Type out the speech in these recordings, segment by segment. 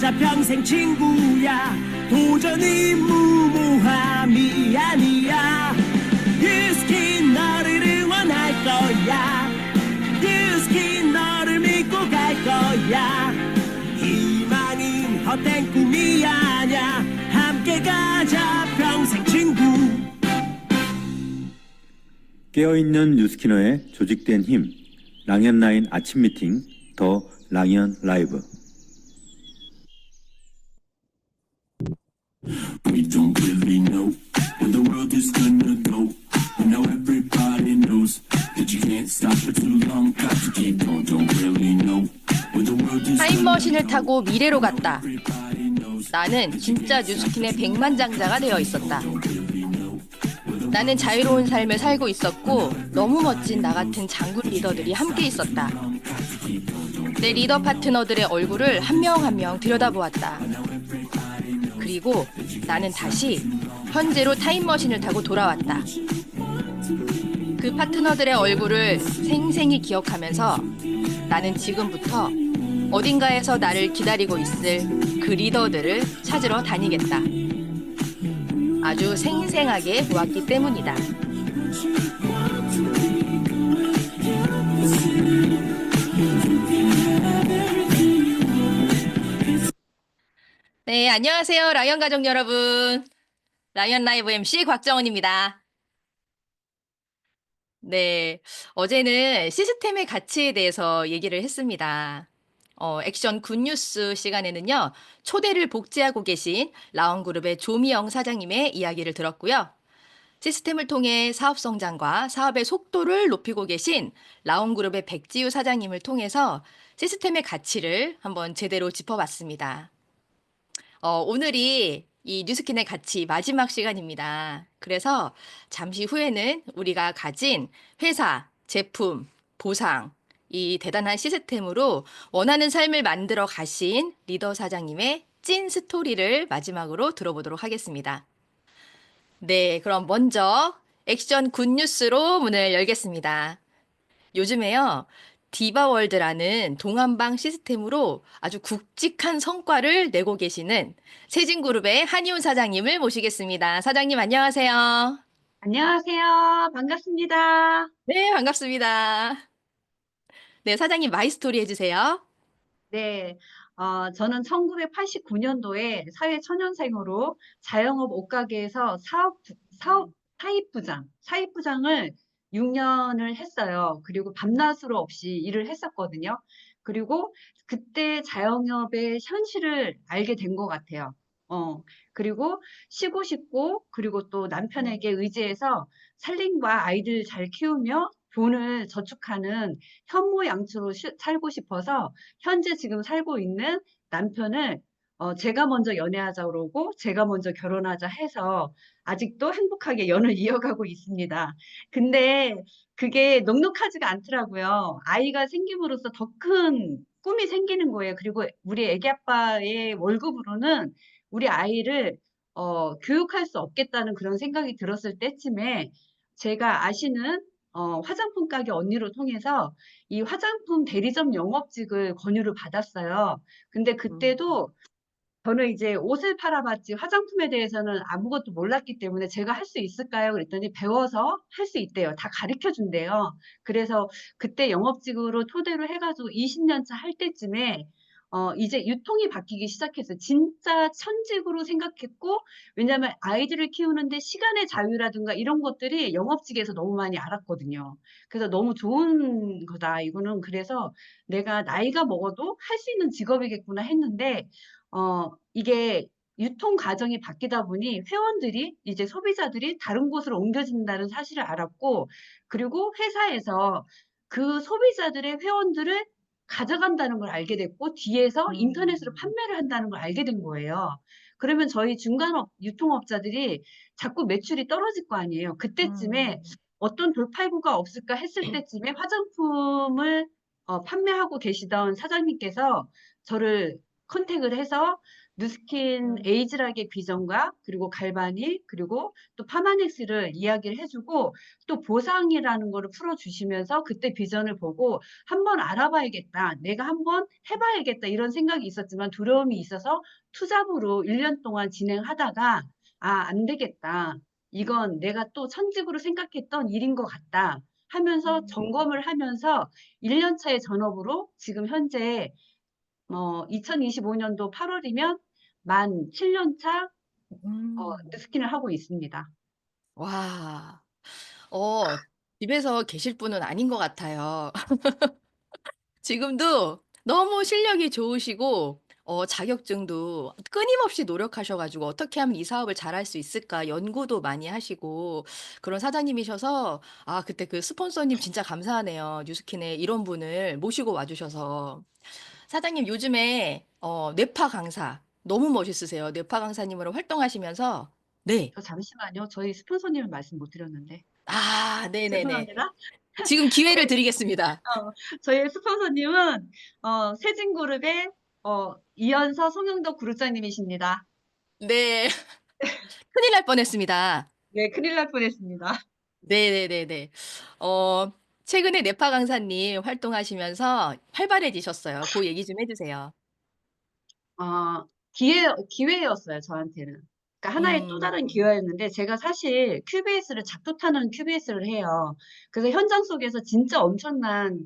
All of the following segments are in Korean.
가자 평생 친구야. 도전이 무모함이 아니야. 뉴스키 너를 응원할 거야. 뉴스키 너를 믿고 갈 거야. 희망은 헛된 꿈이 아냐. 함께 가자 평생 친구. 깨어있는 뉴스키너의 조직된 힘, 랑현라인 아침 미팅, 더 랑현 라이브. We don't really know where the world is gonna go. We know everybody knows that you can't stop for too long. Got to keep going. Don't really know where the world is gonna 타임머신을 타고 미래로 갔다. Everybody knows 나는 진짜 뉴스킨의 백만장자가 되어 있었다. 나는 자유로운 삶을 살고 있었고 너무 멋진 나 같은 장군 리더들이 함께 있었다. 내 리더 파트너들의 얼굴을 한 명 한 명 들여다보았다. 그리고 나는 다시 현재로 타임머신을 타고 돌아왔다. 그 파트너들의 얼굴을 생생히 기억하면서 나는 지금부터 어딘가에서 나를 기다리고 있을 그 리더들을 찾으러 다니겠다. 아주 생생하게 보았기 때문이다. 네, 안녕하세요. 라이언 가족 여러분. 라이언 라이브 MC 곽정원입니다. 네, 어제는 시스템의 가치에 대해서 얘기를 했습니다. 액션 굿뉴스 시간에는요, 초대를 복제하고 계신 라온그룹의 조미영 사장님의 이야기를 들었고요. 시스템을 통해 사업 성장과 사업의 속도를 높이고 계신 라온그룹의 백지유 사장님을 통해서 시스템의 가치를 한번 제대로 짚어봤습니다. 오늘이 이 뉴스킨의 가치 마지막 시간입니다. 그래서 잠시 후에는 우리가 가진 회사, 제품, 보상, 이 대단한 시스템으로 원하는 삶을 만들어 가신 리더 사장님의 찐 스토리를 마지막으로 들어보도록 하겠습니다. 네, 그럼 먼저 액션 굿뉴스로 문을 열겠습니다. 요즘에요, 디바월드라는 동안방 시스템으로 아주 굵직한 성과를 내고 계시는 세진그룹의 한희훈 사장님을 모시겠습니다. 사장님 안녕하세요. 안녕하세요. 반갑습니다. 네, 반갑습니다. 네, 사장님 마이스토리 해주세요. 네, 저는 1989년도에 사회초년생으로 자영업 옷가게에서 사입부장을 6년을 했어요. 그리고 밤낮으로 없이 일을 했었거든요. 그리고 그때 자영업의 현실을 알게 된 것 같아요. 그리고 쉬고 싶고, 그리고 또 남편에게 의지해서 살림과 아이들 잘 키우며 돈을 저축하는 현모양처로 살고 싶어서 현재 지금 살고 있는 남편을 제가 먼저 연애하자 그러고 제가 먼저 결혼하자 해서 아직도 행복하게 연을 이어가고 있습니다. 근데 그게 넉넉하지가 않더라고요. 아이가 생김으로써 더 큰 꿈이 생기는 거예요. 그리고 우리 애기 아빠의 월급으로는 우리 아이를 교육할 수 없겠다는 그런 생각이 들었을 때쯤에 제가 아시는 화장품 가게 언니를 통해서 이 화장품 대리점 영업직을 권유를 받았어요. 근데 그때도 저는 이제 옷을 팔아봤지 화장품에 대해서는 아무것도 몰랐기 때문에 제가 할 수 있을까요? 그랬더니 배워서 할 수 있대요. 다 가르쳐 준대요. 그래서 그때 영업직으로 토대로 해가지고 20년 차 할 때쯤에 이제 유통이 바뀌기 시작했어요. 진짜 천직으로 생각했고, 왜냐하면 아이들을 키우는데 시간의 자유라든가 이런 것들이 영업직에서 너무 많이 알았거든요. 그래서 너무 좋은 거다, 이거는. 그래서 내가 나이가 먹어도 할 수 있는 직업이겠구나 했는데, 이게 유통 과정이 바뀌다 보니 회원들이 이제 소비자들이 다른 곳으로 옮겨진다는 사실을 알았고, 그리고 회사에서 그 소비자들의 회원들을 가져간다는 걸 알게 됐고, 뒤에서 인터넷으로 판매를 한다는 걸 알게 된 거예요. 그러면 저희 중간업 유통업자들이 자꾸 매출이 떨어질 거 아니에요. 그때쯤에 어떤 돌파구가 없을까 했을 때쯤에 화장품을 판매하고 계시던 사장님께서 저를 컨택을 해서 누스킨 에이즈락의 비전과 그리고 갈바닐 그리고 또 파마넥스를 이야기를 해주고 또 보상이라는 거를 풀어주시면서 그때 비전을 보고 한번 알아봐야겠다. 내가 한번 해봐야겠다. 이런 생각이 있었지만 두려움이 있어서 투잡으로 1년 동안 진행하다가 안 되겠다. 이건 내가 또 천직으로 생각했던 일인 것 같다. 하면서 점검을 하면서 1년 차의 전업으로 지금 현재 2025년도 8월이면 만 7년 차 음. 스킨을 하고 있습니다. 와. 어 집에서 계실 분은 아닌 것 같아요. 지금도 너무 실력이 좋으시고 자격증도 끊임없이 노력하셔 가지고 '어떻게 하면 이 사업을 잘할 수 있을까?' 연구도 많이 하시고 그런 사장님이셔서 그때 그 스폰서님 진짜 감사하네요. 뉴스킨에 이런 분을 모시고 와 주셔서. 사장님 요즘에 뇌파 강사 너무 멋있으세요. 뇌파 강사님으로 활동하시면서 네. 잠시만요. 저희 스폰서님을 말씀 못 드렸는데. 네네네. 죄송합니다. 지금 기회를 저희 드리겠습니다. 저희 스폰서님은 세진그룹의 이연서 송영덕 그룹장님이십니다. 네. 큰일 날 뻔했습니다. 네, 큰일 날 뻔했습니다. 네네네네. 어 최근에 네파 강사님 활동하시면서 활발해지셨어요. 그 얘기 좀 해 주세요. 아, 기회였어요, 저한테는. 그러니까 하나의 또 음. 다른 기회였는데, 제가 사실 큐비에스를 작두타는 큐비에스를 해요. 그래서 현장 속에서 진짜 엄청난,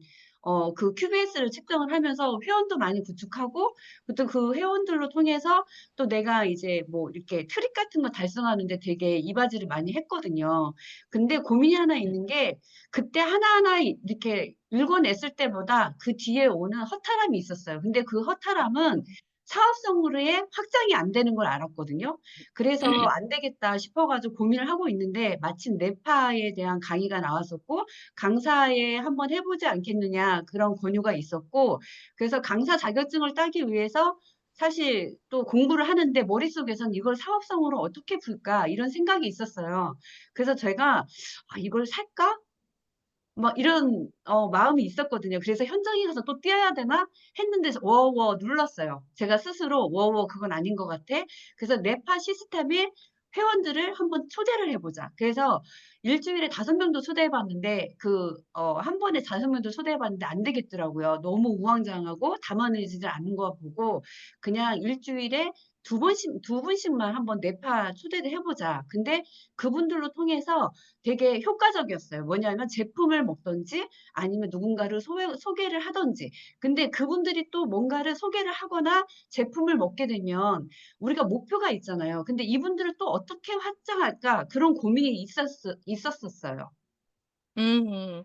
그 큐비에스를 측정을 하면서 회원도 많이 구축하고, 또 그 회원들로 통해서 또 내가 이제 뭐 이렇게 트릭 같은 거 달성하는데 되게 이바지를 많이 했거든요. 근데 고민이 하나 있는 게, 그때 하나하나 이렇게 읽어냈을 때보다 그 뒤에 오는 허탈함이 있었어요. 근데 그 허탈함은 사업성으로의 확장이 안 되는 걸 알았거든요. 그래서 안 되겠다 싶어 가지고 고민을 하고 있는데 마침 뇌파에 대한 강의가 나왔었고 강사에 한번 해 보지 않겠느냐 그런 권유가 있었고 그래서 강사 자격증을 따기 위해서 사실 또 공부를 하는데 머릿속에선 '이걸 사업성으로 어떻게 풀까?' 이런 생각이 있었어요. 그래서 제가 '이걸 살까?' 막 이런 마음이 있었거든요. 그래서 '현장에 가서 또 뛰어야 되나?' 했는데 워워 눌렀어요. 제가 스스로 '워워 그건 아닌 것 같아.' 그래서 뇌파 시스템에 회원들을 한번 초대를 해 보자. 그래서 일 주일에 5명도 초대해 봤는데 한 번에 5명도 초대해 봤는데 안 되겠더라고요. 너무 우왕좌왕하고 담아내지를 않는 거 보고 그냥 일 주일에 두 분씩만 한번 뇌파 초대를 해 보자. 근데 그분들로 통해서 되게 효과적이었어요. 뭐냐면 제품을 먹든지 아니면 누군가를 소개를 하든지. 근데 그분들이 또 뭔가를 소개를 하거나 제품을 먹게 되면 우리가 목표가 있잖아요. 근데 이분들을 또 어떻게 확장할까? 그런 고민이 있었었어요. 음.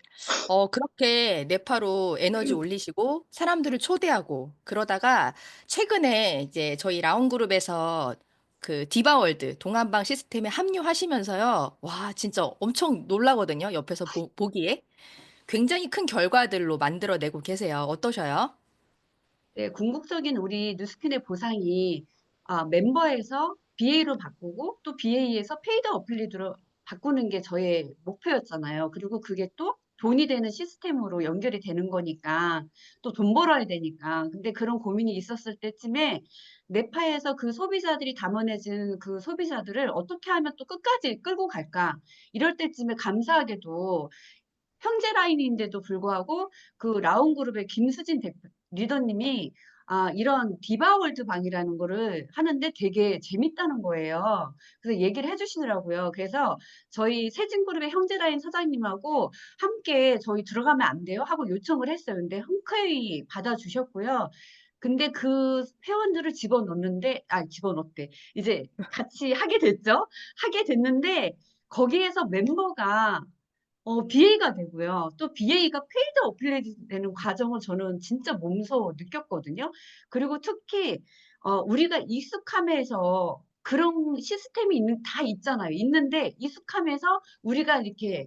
그렇게 네파로 에너지 올리시고 사람들을 초대하고 그러다가 최근에 이제 저희 라온그룹에서 그 디바월드 동안방 시스템에 합류하시면서요. 와 진짜 엄청 놀라거든요, 옆에서 보기에. 굉장히 큰 결과들로 만들어내고 계세요. 어떠셔요? 네, 궁극적인 우리 뉴스킨의 보상이 멤버에서 BA로 바꾸고 또 BA에서 페이드 어플리드로 바꾸는 게 저의 목표였잖아요. 그리고 그게 또 돈이 되는 시스템으로 연결이 되는 거니까 또 돈 벌어야 되니까. 근데 그런 고민이 있었을 때쯤에 네파에서 그 소비자들이 담아내진 그 소비자들을 어떻게 하면 또 끝까지 끌고 갈까? 이럴 때쯤에 감사하게도 형제 라인인데도 불구하고 그 라온그룹의 김수진 리더님이 이런 디바월드 방이라는 거를 하는데 되게 재밌다는 거예요. 그래서 얘기를 해주시더라고요. 그래서 저희 세진그룹의 형제 라인 사장님하고 함께 저희 들어가면 안 돼요? 하고 요청을 했어요. 근데 흔쾌히 받아주셨고요. 근데 그 회원들을 집어넣대. 이제 같이 하게 됐죠. 하게 됐는데 거기에서 멤버가 BA가 되고요. 또 BA가 페이드 업그레이드 되는 과정을 저는 진짜 몸소 느꼈거든요. 그리고 특히 우리가 익숙함에서 그런 시스템이 다 있잖아요. 있는데 익숙함에서 우리가 이렇게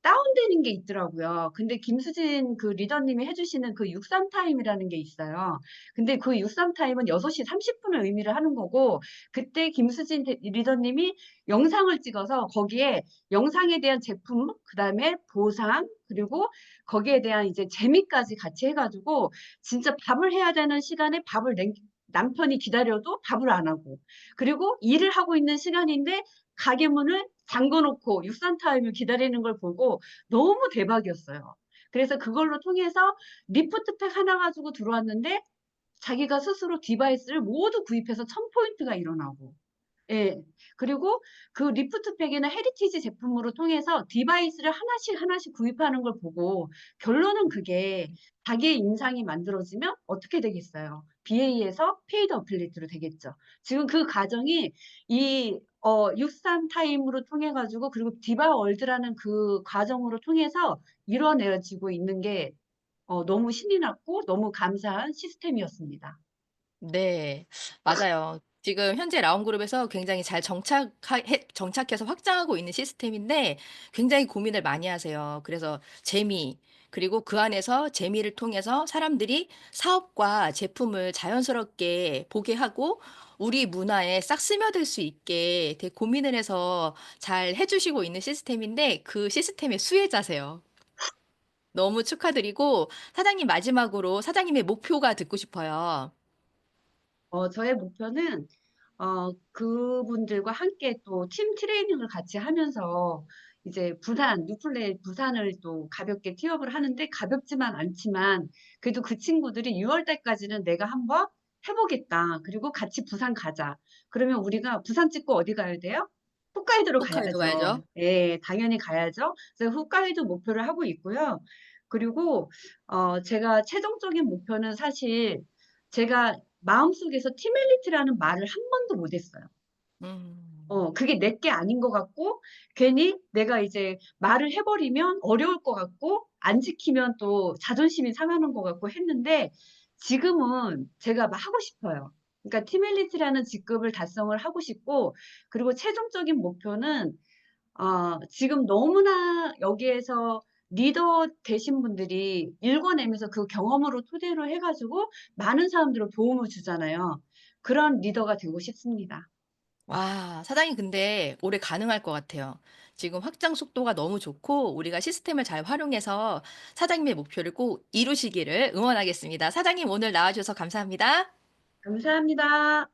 다운되는 게 있더라고요. 근데 김수진 그 리더님이 해주시는 그 63 타임이라는 게 있어요. 근데 그 63 타임은 6시 30분을 의미를 하는 거고, 그때 김수진 리더님이 영상을 찍어서 거기에 영상에 대한 제품, 그 다음에 보상, 그리고 거기에 대한 이제 재미까지 같이 해가지고, 진짜 밥을 해야 되는 시간에 밥을 남편이 기다려도 답을 안 하고, 그리고 일을 하고 있는 시간인데 가게 문을 잠궈 놓고 육산타임을 기다리는 걸 보고 너무 대박이었어요. 그래서 그걸로 통해서 리프트팩 하나 가지고 들어왔는데 자기가 스스로 디바이스를 모두 구입해서 1000포인트가 일어나고, 예. 그리고 그 리프트팩이나 헤리티지 제품으로 통해서 디바이스를 하나씩 하나씩 구입하는 걸 보고 결론은 그게 자기의 인상이 만들어지면 어떻게 되겠어요? BA에서 페이드 어플리트로 되겠죠. 지금 그 과정이 이 육산 타임으로 통해 가지고, 그리고 디바 월드라는 그 과정으로 통해서 이뤄내지고 있는 게 너무 신이 났고 너무 감사한 시스템이었습니다. 네, 맞아요. 지금 현재 라운그룹에서 굉장히 잘 정착해서 확장하고 있는 시스템인데 굉장히 고민을 많이 하세요. 그래서 재미, 그리고 그 안에서 재미를 통해서 사람들이 사업과 제품을 자연스럽게 보게 하고 우리 문화에 싹 스며들 수 있게 되게 고민을 해서 잘 해주시고 있는 시스템인데 그 시스템의 수혜자세요. 너무 축하드리고 사장님 마지막으로 사장님의 목표가 듣고 싶어요. 저의 목표는 그분들과 함께 또 팀 트레이닝을 같이 하면서 이제 뉴플레이 부산을 또 가볍게 티업을 하는데, 가볍지만 않지만 그래도 그 친구들이 6월 달까지는 내가 한번 해보겠다. 그리고 같이 부산 가자. 그러면 우리가 부산 찍고 어디 가야 돼요? 홋카이도로 홋카이도 가야죠. 가야죠. 예, 당연히 가야죠. 그래서 홋카이도 목표를 하고 있고요. 그리고 제가 최종적인 목표는 사실 제가 마음속에서 팀 엘리트라는 말을 한 번도 못 했어요. 그게 내게 아닌 것 같고, 괜히 내가 이제 말을 해버리면 어려울 것 같고, 안 지키면 또 자존심이 상하는 것 같고 했는데, 지금은 제가 막 하고 싶어요. 그러니까 팀 엘리트라는 직급을 달성을 하고 싶고, 그리고 최종적인 목표는 지금 너무나 여기에서 리더 되신 분들이 읽어내면서 그 경험으로 토대로 해가지고 많은 사람들을 도움을 주잖아요. 그런 리더가 되고 싶습니다. 와, 사장님 근데 올해 가능할 것 같아요. 지금 확장 속도가 너무 좋고 우리가 시스템을 잘 활용해서 사장님의 목표를 꼭 이루시기를 응원하겠습니다. 사장님 오늘 나와주셔서 감사합니다. 감사합니다.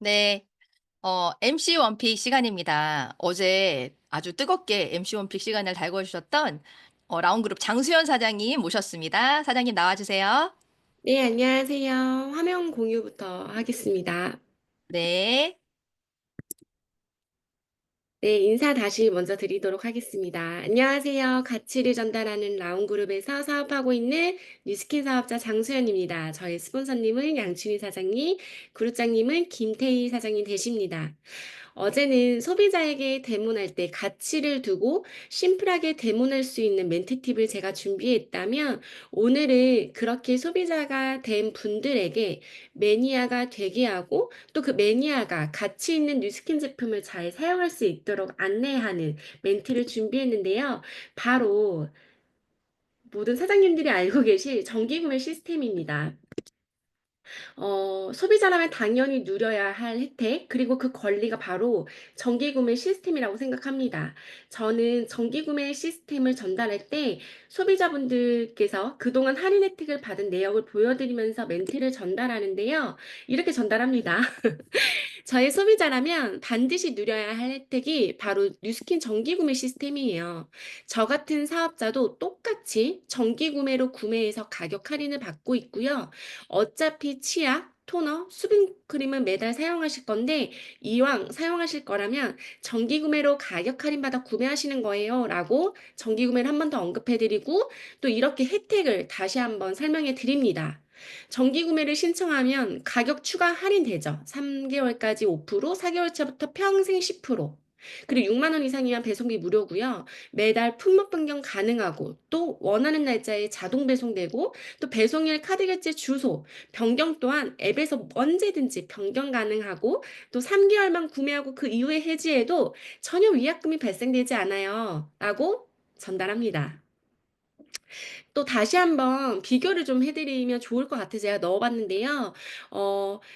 네, MC 원픽 시간입니다. 어제 아주 뜨겁게 MC 원픽 시간을 달궈 주셨던 라운그룹 장수연 사장님 모셨습니다. 사장님 나와주세요. 네, 안녕하세요. 화면 공유부터 하겠습니다. 네. 네, 인사 다시 먼저 드리도록 하겠습니다. 안녕하세요. 가치를 전달하는 라운그룹에서 사업하고 있는 뉴스킨 사업자 장수연입니다. 저희 스폰서님은 양춘희 사장님, 그룹장님은 김태희 사장님 되십니다. 어제는 소비자에게 대문할 때 가치를 두고 심플하게 대문할 수 있는 멘트 팁을 제가 준비했다면, 오늘은 그렇게 소비자가 된 분들에게 매니아가 되게 하고 또 그 매니아가 가치 있는 뉴스킨 제품을 잘 사용할 수 있도록 안내하는 멘트를 준비했는데요. 바로 모든 사장님들이 알고 계실 정기구매 시스템입니다. 소비자라면 당연히 누려야 할 혜택, 그리고 그 권리가 바로 정기구매 시스템이라고 생각합니다. 저는 정기구매 시스템을 전달할 때 소비자분들께서 그동안 할인 혜택을 받은 내역을 보여드리면서 멘트를 전달하는데요. 이렇게 전달합니다. 저의 소비자라면 반드시 누려야 할 혜택이 바로 뉴스킨 정기구매 시스템이에요. 저 같은 사업자도 똑같이 정기구매로 구매해서 가격 할인을 받고 있고요. 어차피 치약, 토너, 수분크림은 매달 사용하실 건데 이왕 사용하실 거라면 정기구매로 가격 할인받아 구매하시는 거예요 라고 정기구매를 한 번 더 언급해드리고, 또 이렇게 혜택을 다시 한번 설명해 드립니다. 정기구매를 신청하면 가격 추가 할인되죠. 3개월까지 5%, 4개월차부터 평생 10%. 그리고 6만 원 이상이면 배송비 무료고요. 매달 품목 변경 가능하고 또 원하는 날짜에 자동 배송되고 또 배송일 카드 결제 주소 변경 또한 앱에서 언제든지 변경 가능하고 또 3개월만 구매하고 그 이후에 해지해도 전혀 위약금이 발생되지 않아요. 라고 전달합니다. 또 다시 한번 비교를 좀 해드리면 좋을 것 같아서 제가 넣어봤는데요.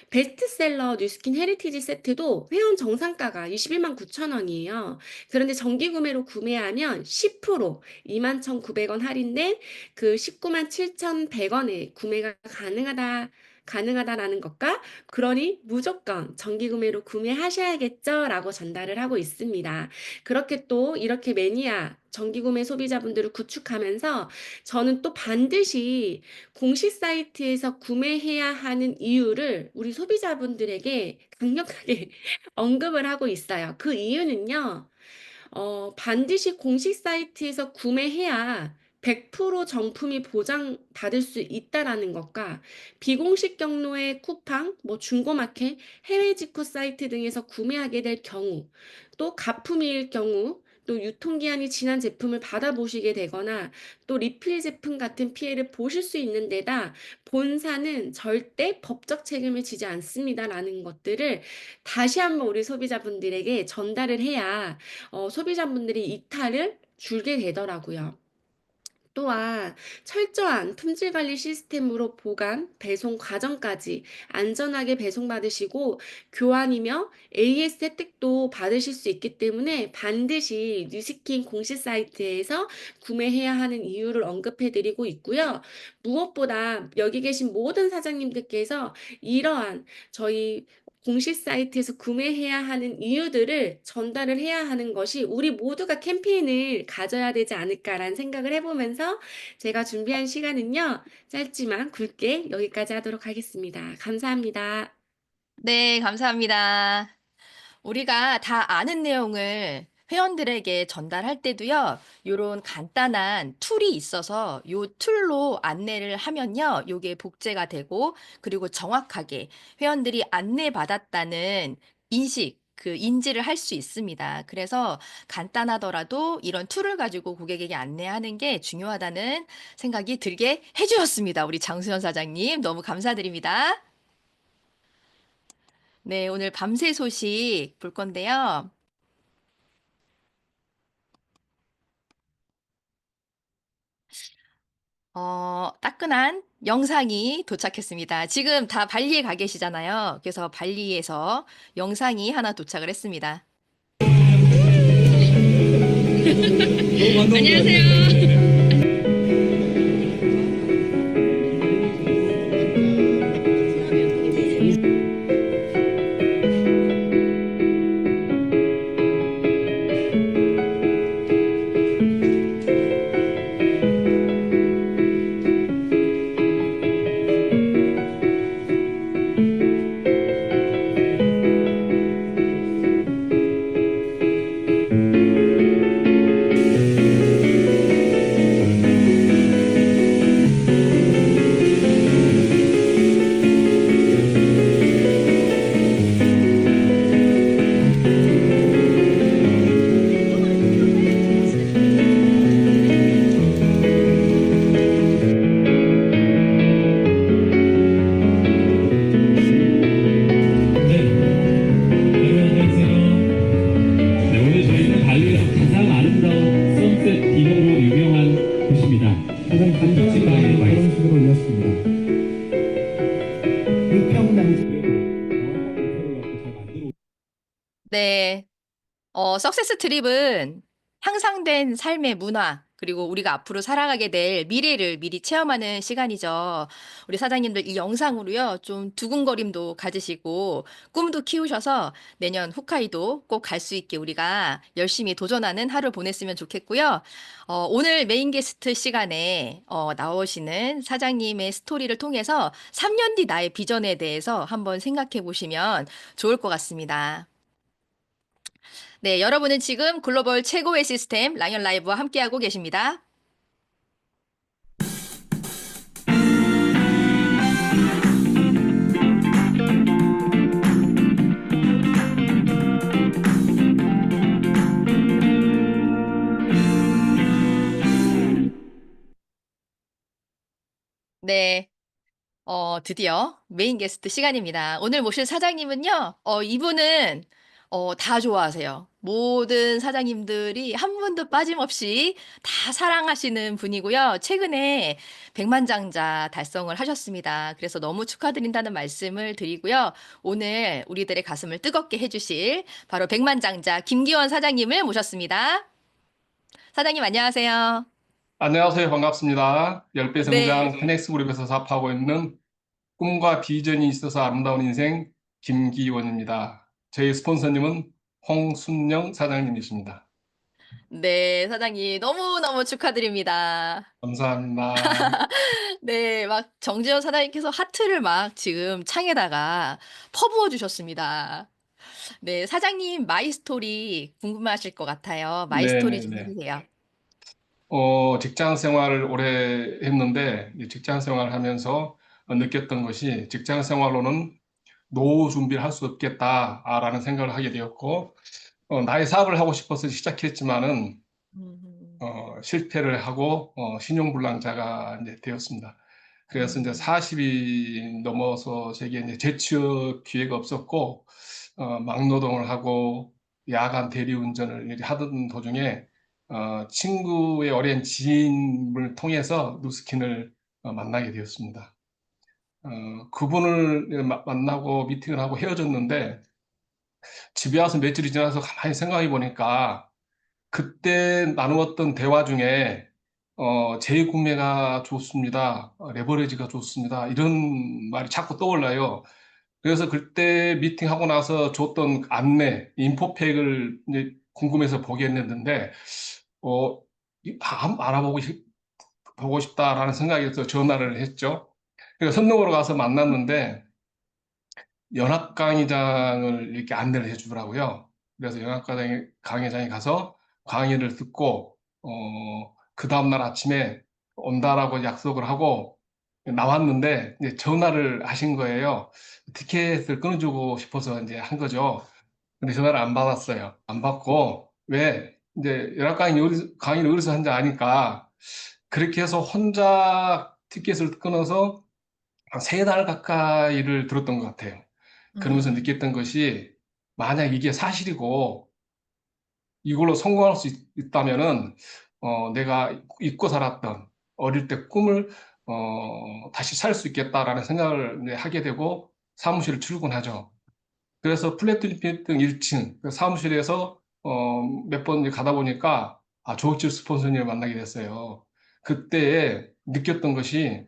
베스트셀러 뉴스킨 헤리티지 세트도 회원 정상가가 21만 9천 원이에요. 그런데 정기 구매로 구매하면 10% 21,900원 할인된 그 19만 7,100원에 구매가 가능하다라는 것과 그러니 무조건 정기 구매로 구매하셔야겠죠? 라고 전달을 하고 있습니다. 그렇게 또 이렇게 매니아 정기 구매 소비자분들을 구축하면서 저는 또 반드시 공식 사이트에서 구매해야 하는 이유를 우리 소비자분들에게 강력하게 언급을 하고 있어요. 그 이유는요, 반드시 공식 사이트에서 구매해야 100% 정품이 보장받을 수 있다라는 것과 비공식 경로의 쿠팡, 뭐 중고마켓, 해외 직구 사이트 등에서 구매하게 될 경우, 또 가품일 경우, 또 유통기한이 지난 제품을 받아보시게 되거나 또 리필 제품 같은 피해를 보실 수 있는 데다 본사는 절대 법적 책임을 지지 않습니다라는 것들을 다시 한번 우리 소비자분들에게 전달을 해야 소비자분들이 이탈을 줄게 되더라고요. 또한 철저한 품질 관리 시스템으로 보관, 배송 과정까지 안전하게 배송받으시고 교환이며 AS 혜택도 받으실 수 있기 때문에 반드시 뉴스킨 공식 사이트에서 구매해야 하는 이유를 언급해 드리고 있고요. 무엇보다 여기 계신 모든 사장님들께서 이러한 저희 공식 사이트에서 구매해야 하는 이유들을 전달을 해야 하는 것이 우리 모두가 캠페인을 가져야 되지 않을까라는 생각을 해보면서 제가 준비한 시간은요, 짧지만 굵게 여기까지 하도록 하겠습니다. 감사합니다. 네, 감사합니다. 우리가 다 아는 내용을 회원들에게 전달할 때도요, 요런 간단한 툴이 있어서 요 툴로 안내를 하면요, 요게 복제가 되고, 그리고 정확하게 회원들이 안내받았다는 인지를 할 수 있습니다. 그래서 간단하더라도 이런 툴을 가지고 고객에게 안내하는 게 중요하다는 생각이 들게 해주셨습니다. 우리 장수현 사장님, 너무 감사드립니다. 네, 오늘 밤새 소식 볼 건데요. 따끈한 영상이 도착했습니다. 지금 다 발리에 가 계시잖아요. 그래서 발리에서 영상이 하나 도착을 했습니다. 네, 석세스 트립은 향상된 삶의 문화, 그리고 우리가 앞으로 살아가게 될 미래를 미리 체험하는 시간이죠. 우리 사장님들 이 영상으로요, 좀 두근거림도 가지시고, 꿈도 키우셔서 내년 홋카이도 꼭 갈 수 있게 우리가 열심히 도전하는 하루 보냈으면 좋겠고요. 오늘 메인 게스트 시간에 나오시는 사장님의 스토리를 통해서 3년 뒤 나의 비전에 대해서 한번 생각해 보시면 좋을 것 같습니다. 네, 여러분은 지금 글로벌 최고의 시스템 라이언 라이브와 함께하고 계십니다. 네. 드디어 메인 게스트 시간입니다. 오늘 모실 사장님은요, 이분은, 다 좋아하세요. 모든 사장님들이 한 분도 빠짐없이 다 사랑하시는 분이고요. 최근에 백만장자 달성을 하셨습니다. 그래서 너무 축하드린다는 말씀을 드리고요. 오늘 우리들의 가슴을 뜨겁게 해주실 바로 백만장자 김기원 사장님을 모셨습니다. 사장님 안녕하세요. 안녕하세요. 반갑습니다. 10배 네. 성장 테넥스 그룹에서 사업하고 있는 꿈과 비전이 있어서 아름다운 인생 김기원입니다. 저희 스폰서님은 홍순영 사장님이십니다. 네, 사장님 너무너무 축하드립니다. 감사합니다. 네, 막 정재현 사장님께서 하트를 막 지금 창에다가 퍼부어 주셨습니다. 네, 사장님 마이 스토리 궁금하실 것 같아요. 마이 스토리 좀 네네네. 해주세요. 직장 생활을 오래 했는데, 이 직장 생활을 하면서 느꼈던 것이 직장 생활로는 노후 준비를 할 수 없겠다라는 생각을 하게 되었고, 나의 사업을 하고 싶어서 시작했지만은, 음, 실패를 하고 신용불량자가 이제 되었습니다. 그래서 이제 음, 40이 넘어서 제게 이제 재취업 기회가 없었고 막노동을 하고 야간 대리운전을 이렇게 하던 도중에 친구의 오랜 지인을 통해서 누스킨을 만나게 되었습니다. 그분을 만나고 미팅을 하고 헤어졌는데 집에 와서 며칠이 지나서 가만히 생각해 보니까 그때 나누었던 대화 중에 재구매가 좋습니다. 레버리지가 좋습니다. 이런 말이 자꾸 떠올라요. 그래서 그때 미팅하고 나서 줬던 안내, 인포팩을 이제 궁금해서 보게 했는데, 어, 한번 보고 싶다라는 생각이 들어서 전화를 했죠. 그래서 선릉으로 가서 만났는데, 연합 강의장을 이렇게 안내를 해주더라고요. 그래서 연합 강의장에 가서 강의를 듣고, 그 다음날 아침에 온다라고 약속을 하고 나왔는데, 이제 전화를 하신 거예요. 티켓을 끊어주고 싶어서 이제 한 거죠. 근데 전화를 안 받았어요. 안 받고, 왜? 이제 연합 강의를 어디서 한지 아니까, 그렇게 해서 혼자 티켓을 끊어서 한 3달 가까이를 들었던 것 같아요. 그러면서 음, 느꼈던 것이 만약 이게 사실이고 이걸로 성공할 수 있다면은 내가 잊고 살았던 어릴 때 꿈을 다시 살 수 있겠다라는 생각을 이제 하게 되고 사무실을 출근하죠. 그래서 플래티넘 1층 사무실에서 몇 번 가다 보니까 조옥질 스폰서님을 만나게 됐어요. 그때 느꼈던 것이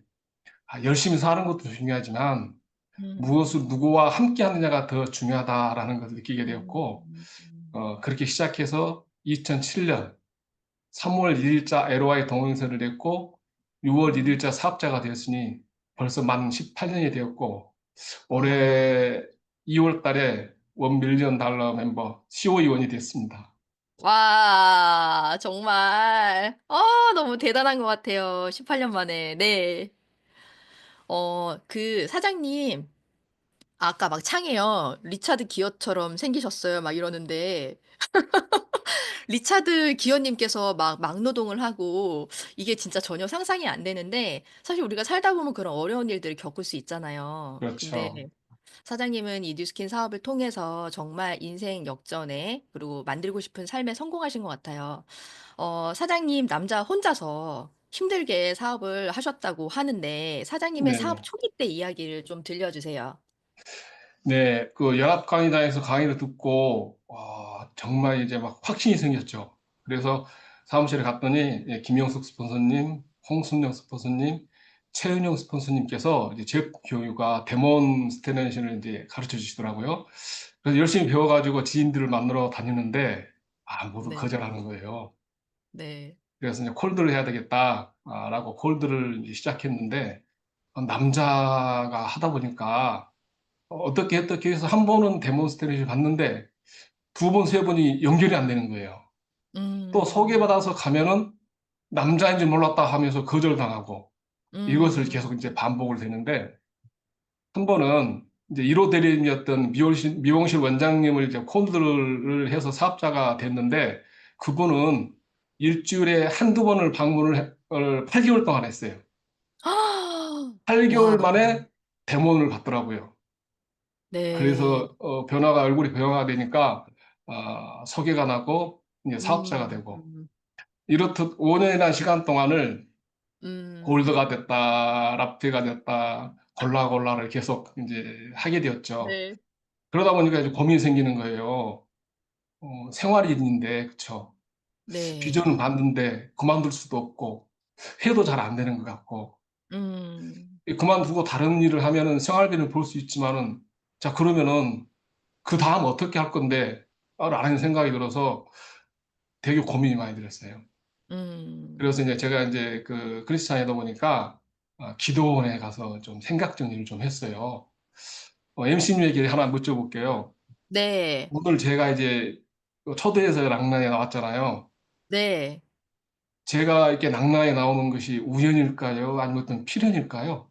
열심히 사는 것도 중요하지만 음, 무엇을 누구와 함께 하느냐가 더 중요하다라는 것을 느끼게 되었고, 음, 그렇게 시작해서 2007년 3월 1일자 LOI 동행서를 냈고, 6월 음. 1일자 사업자가 되었으니 벌써 만 18년이 되었고, 와, 올해 2월 달에 원 밀리언 달러 멤버 COE원이 됐습니다. 와, 정말, 너무 대단한 것 같아요. 18년 만에. 네. 그 사장님, 아까 막 창에요. 리차드 기어처럼 생기셨어요. 막 이러는데, 리차드 기어님께서 막 막노동을 하고, 이게 진짜 전혀 상상이 안 되는데, 사실 우리가 살다 보면 그런 어려운 일들을 겪을 수 있잖아요. 근데 그렇죠. 사장님은 이 뉴스킨 사업을 통해서 정말 인생 역전에, 그리고 만들고 싶은 삶에 성공하신 것 같아요. 사장님 남자 혼자서 힘들게 사업을 하셨다고 하는데, 사장님의 사업 네네. 초기 때 이야기를 좀 들려주세요. 네, 그 연합 강의단에서 강의를 듣고 정말 이제 막 확신이 생겼죠. 그래서 사무실에 갔더니 김영숙 스폰서님, 홍순영 스폰서님, 최은영 스폰서님께서 이제 제 교육과 데몬스트레이션을 이제 가르쳐 주시더라고요. 그래서 열심히 배워가지고 지인들을 만나러 다니는데 모두 네, 거절하는 거예요. 네. 그래서 이제 콜드를 해야 되겠다라고 콜드를 이제 시작했는데 남자가 하다 보니까 어떻게 해서 한 번은 데몬스트레이션을 봤는데 두 번, 세 번이 연결이 안 되는 거예요. 또 음, 소개받아서 가면은 남자인지 몰랐다 하면서 거절당하고 이것을 음, 계속 이제 반복을 되는데 한 번은 이제 1호 대리인이었던 미용실 원장님을 이제 콜드를 해서 사업자가 됐는데 그분은 일주일에 한두 번을 방문을 8개월 동안 했어요. 8개월 와. 만에 대모를 받더라고요. 네. 그래서 얼굴이 변화가 되니까 소개가 나고 이제 사업자가 음. 되고 이렇듯 5년이라는 시간 동안을 음. 골드가 됐다, 라피가 됐다, 골라골라를 계속 이제 하게 되었죠. 네. 그러다 보니까 이제 고민이 생기는 거예요. 생활인인데, 그쵸? 네. 비전을 봤는데 그만둘 수도 없고, 해도 잘 안 되는 것 같고, 음. 그만두고 다른 일을 하면은 생활비를 벌 수 있지만은, 자, 그러면은 그 다음 어떻게 할 건데? 라는 생각이 들어서 되게 고민이 많이 들었어요. 음. 그래서 이제 제가 이제 그 크리스찬이다 보니까 기도원에 가서 좀 생각 정리를 좀 했어요. MC님 얘기 하나 여쭤볼게요. 네. 오늘 제가 이제 초대해서 랑나에 나왔잖아요. 네. 제가 이렇게 랑나에 나오는 것이 우연일까요? 아니면 어떤 필연일까요?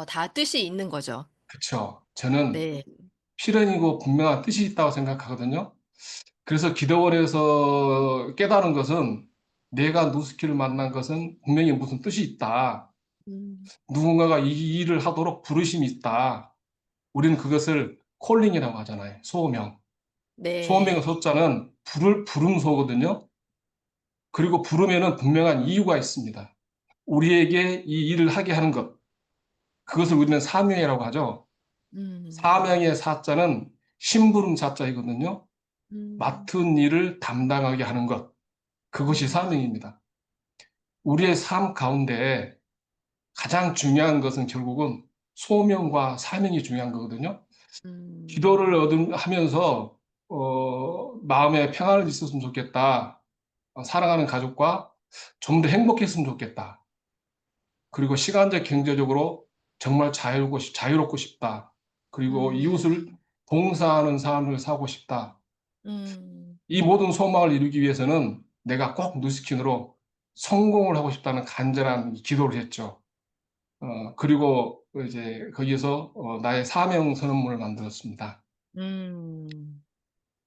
다 뜻이 있는 거죠. 그쵸. 저는 네. 필연이고 분명한 뜻이 있다고 생각하거든요. 그래서 기도원에서 깨달은 것은 내가 누스키를 만난 것은 분명히 무슨 뜻이 있다. 음. 누군가가 이 일을 하도록 부르심이 있다. 우리는 그것을 콜링이라고 하잖아요. 소명. 소명의 네. 소자는 부름소거든요. 그리고 부르면은 분명한 이유가 있습니다. 우리에게 이 일을 하게 하는 것. 그것을 우리는 사명이라고 하죠. 음. 사명의 사자는 심부름 사자이거든요. 음. 맡은 일을 담당하게 하는 것. 그것이 음. 사명입니다. 우리의 삶 가운데 가장 중요한 것은 결국은 소명과 사명이 중요한 거거든요. 음. 기도를 하면서 마음에 평안을 있었으면 좋겠다. 사랑하는 가족과 좀 더 행복했으면 좋겠다. 그리고 시간적, 경제적으로 정말 자유롭고 싶다. 그리고 음. 이웃을 봉사하는 삶을 사고 싶다. 음. 이 모든 소망을 이루기 위해서는 내가 꼭 누스킨으로 성공을 하고 싶다는 간절한 기도를 했죠. 그리고 이제 거기에서 나의 사명 선언문을 만들었습니다. 음.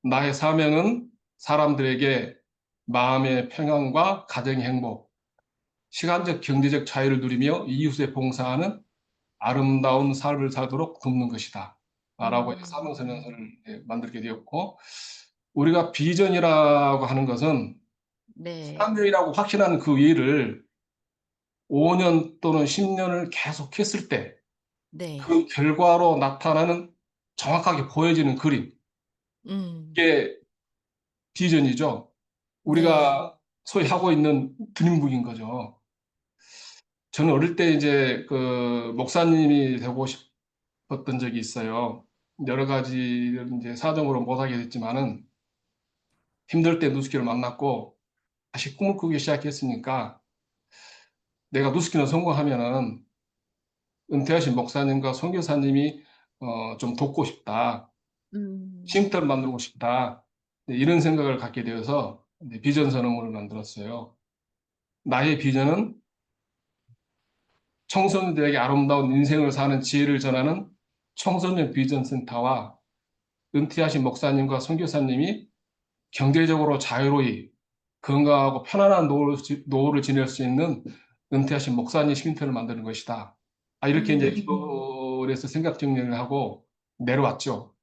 나의 사명은 사람들에게 마음의 평안과 가정의 행복, 시간적 경제적 자유를 누리며 이웃에 봉사하는 아름다운 삶을 살도록 돕는 것이다. 라고 해서 음. 사명선언서를 만들게 되었고, 우리가 비전이라고 하는 것은 네. 사명이라고 확신하는 그 일을 5년 또는 10년을 계속 했을 때 네. 그 결과로 나타나는 정확하게 보여지는 그림. 음. 이게 비전이죠. 네. 우리가 소위 하고 있는 드림북인 거죠. 저는 어릴 때 이제 그 목사님이 되고 싶었던 적이 있어요. 여러 가지 이제 사정으로 못하게 됐지만은 힘들 때 누스키를 만났고 다시 꿈을 꾸기 시작했으니까 내가 누스키를 성공하면은 은퇴하신 목사님과 선교사님이 좀 돕고 싶다. 음. 쉼터를 만들고 싶다. 네, 이런 생각을 갖게 되어서 비전 선언문을 만들었어요. 나의 비전은 청소년들에게 아름다운 인생을 사는 지혜를 전하는 청소년 비전 센터와 은퇴하신 목사님과 선교사님이 경제적으로 자유로이 건강하고 편안한 노후를 지낼 수 있는 은퇴하신 목사님 쉼터를 만드는 것이다. 이렇게 이제 음. 기도에서 생각 정리를 하고 내려왔죠.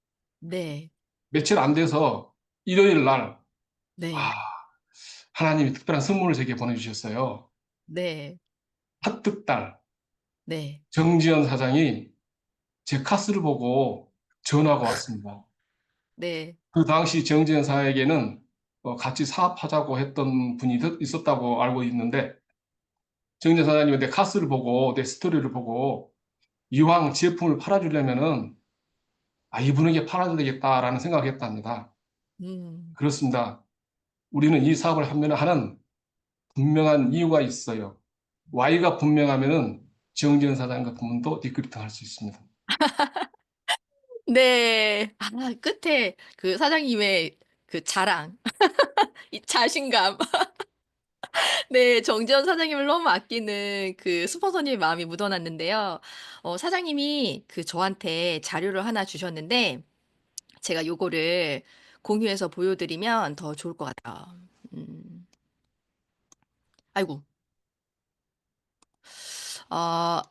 네. 며칠 안 돼서 일요일 날, 아, 네. 하나님이 특별한 선물을 제게 보내주셨어요. 네. 핫특달 네. 정지현 사장이 제 카스를 보고 전화가 왔습니다. 네. 그 당시 정지현 사에게는 같이 사업하자고 했던 분이 있었다고 알고 있는데 정지현 사장님이 내 카스를 보고 내 스토리를 보고 이왕 제품을 팔아주려면은 이분에게 팔아야 되겠다라는 생각을 했답니다. 음. 그렇습니다. 우리는 이 사업을 하는 분명한 이유가 있어요. Y가 분명하면은 정지현 사장 같은 분도 리크루팅 할 수 있습니다. 네. 끝에 그 사장님의 그 자랑, 이 자신감. 네. 정지현 사장님을 너무 아끼는 그 스폰서님의 마음이 묻어났는데요. 사장님이 저한테 자료를 하나 주셨는데 제가 요거를 공유해서 보여드리면 더 좋을 것 같아요. 음. 아이고. 아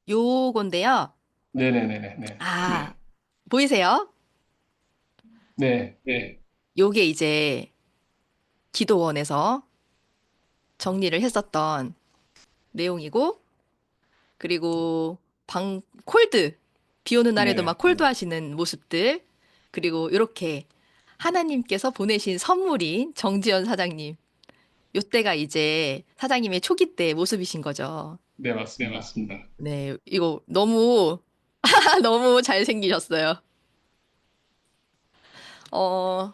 요건데요. 네네네네. 네. 아, 보이세요? 네. 네. 요게 이제 기도원에서 정리를 했었던 내용이고, 그리고 콜드, 비 오는 날에도 막 네. 콜드 하시는 모습들, 그리고 이렇게 하나님께서 보내신 선물인 정지연 사장님. 요때가 이제 사장님의 초기 때 모습이신 거죠. 네, 맞습니다. 네, 이거 너무, 너무 잘생기셨어요. 어,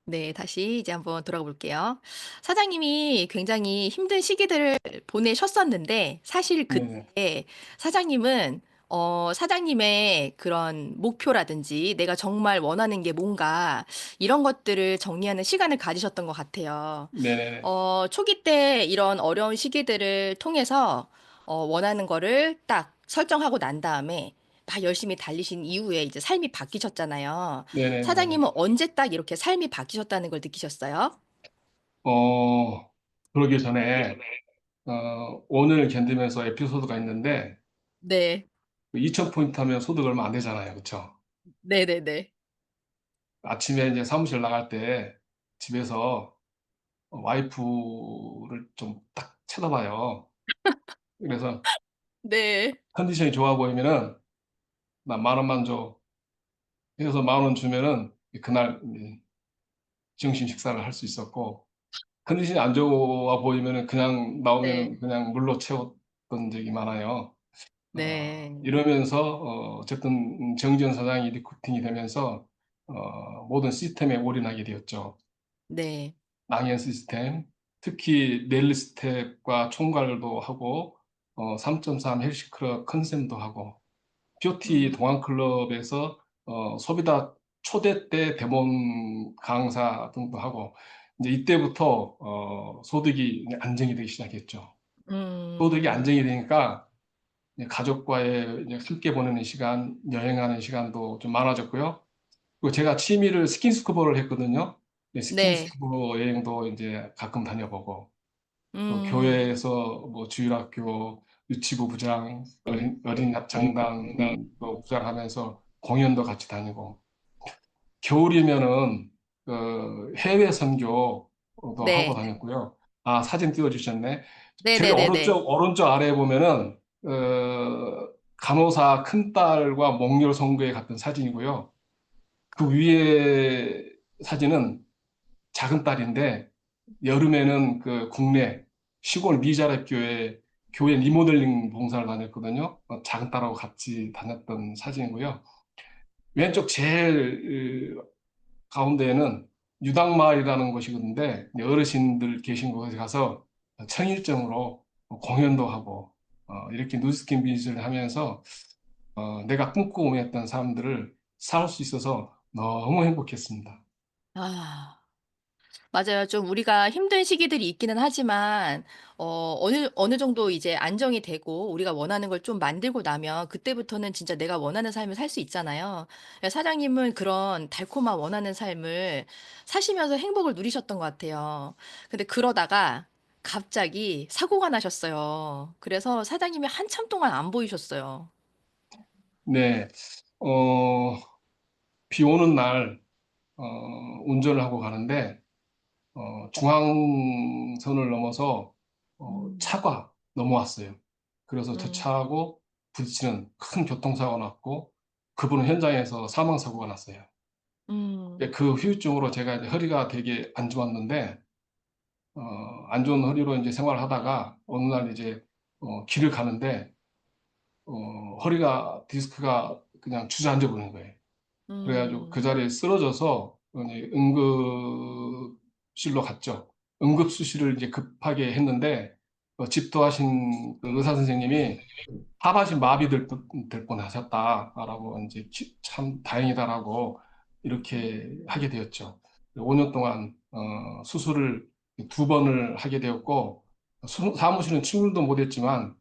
네, 다시 이제 한번 돌아가 볼게요. 사장님이 굉장히 힘든 시기들을 보내셨었는데, 사실 네네. 그때 사장님은, 사장님의 그런 목표라든지 내가 정말 원하는 게 뭔가 이런 것들을 정리하는 시간을 가지셨던 것 같아요. 네네네. 초기 때 이런 어려운 시기들을 통해서 원하는 거를 딱 설정하고 난 다음에 막 열심히 달리신 이후에 이제 삶이 바뀌셨잖아요. 네네네. 사장님은 언제 딱 이렇게 삶이 바뀌셨다는 걸 느끼셨어요? 그러기 전에, 오늘 견디면서 에피소드가 있는데, 네, 2,000포인트 하면 소득 얼마 안 되잖아요. 그쵸? 네네네. 아침에 이제 사무실 나갈 때 집에서 와이프를 좀 딱 쳐다봐요. 그래서 네, 컨디션이 좋아 보이면은, 나 10,000원만 줘. 해서 10,000원 주면은, 그날 정신 식사를 할 수 있었고, 컨디션이 안 좋아 보이면은 그냥 네, 나오면은 그냥 물로 채웠던 적이 많아요. 네, 이러면서 어쨌든 정지현 사장이 리크루팅이 되면서 모든 시스템에 올인하게 되었죠. 네. 낭연 시스템, 특히 넬리 스텝과 총괄도 하고 3.3 헬시클럽 컨셈도 하고 뷰티 음, 동안클럽에서 소비다 초대 때 대본 강사 등도 하고 이제 이때부터 소득이 이제 안정이 되기 시작했죠. 소득이 음, 안정이 되니까 이제 가족과의 이제 함께 보내는 시간, 여행하는 시간도 좀 많아졌고요. 그리고 제가 취미를 스킨스쿠버를 했거든요. 네, 네, 스킨스쿠버 여행도 이제 가끔 다녀보고, 또 음, 교회에서 뭐 주일학교, 유치부 부장, 어린 합창단도 부장하면서 공연도 같이 다니고, 겨울이면은 해외 선교도 하고 네, 다녔고요. 아, 사진 띄워주셨네. 제일 네네네네. 오른쪽 아래에 보면은 간호사 큰딸과 몽골 선교에 갔던 사진이고요. 그 위에 사진은 작은 딸인데 여름에는 그 국내 시골 미자립 교회 리모델링 봉사를 다녔거든요. 작은 딸하고 같이 다녔던 사진이고요. 왼쪽 제일 가운데에는 유당마을이라는 곳이 있는데 어르신들 계신 곳에 가서 청일점으로 공연도 하고 이렇게 누스킨 비즈를 하면서 내가 꿈꾸고 했던 삶들을 살 수 있어서 너무 행복했습니다. 아. 맞아요. 좀 우리가 힘든 시기들이 있기는 하지만, 어느 정도 이제 안정이 되고, 우리가 원하는 걸 좀 만들고 나면, 그때부터는 진짜 내가 원하는 삶을 살 수 있잖아요. 사장님은 그런 달콤한 원하는 삶을 사시면서 행복을 누리셨던 것 같아요. 근데 그러다가 갑자기 사고가 나셨어요. 그래서 사장님이 한참 동안 안 보이셨어요. 네, 어, 비 오는 날 어, 운전을 하고 가는데 중앙선을 넘어서 음, 차가 넘어왔어요. 그래서 저 음, 차하고 부딪히는 큰 교통사고가 났고 그분은 현장에서 사망사고가 났어요. 음, 그 후유증으로 제가 이제 허리가 되게 안 좋았는데 어, 안 좋은 허리로 이제 생활을 하다가 어느 날 이제 길을 가는데 허리가 디스크가 그냥 주저앉아 버리는 거예요. 그래가지고 그 음, 자리에 쓰러져서 이제 응급실로 갔죠. 응급수실을 이제 급하게 했는데 집도하신 그 의사 선생님이 하반신 될 뻔하셨다라고 이제 참 다행이다라고 이렇게 하게 되었죠. 5년 동안 수술을 2번을 하게 되었고 사무실은 출근도 못했지만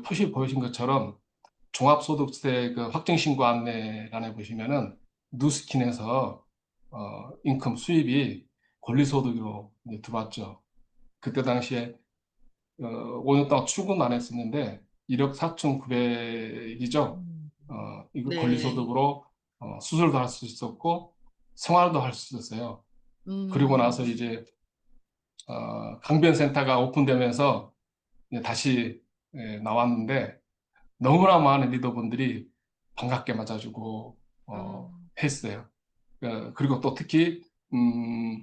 표시 보여진 것처럼 종합소득세 그 확정신고 안내란에 보시면은 누스킨에서 인컴 수입이 권리소득으로 이제 들어왔죠. 그때 당시에 5년 동안 출근 안 했었는데 1억 4,900이죠. 이거 네. 권리소득으로 수술도 할 수 있었고 생활도 할 수 있었어요. 그리고 나서 음. 이제 강변센터가 오픈되면서 이제 다시 나왔는데 너무나 많은 리더분들이 반갑게 맞아주고 했어요. 그리고 또 특히 음,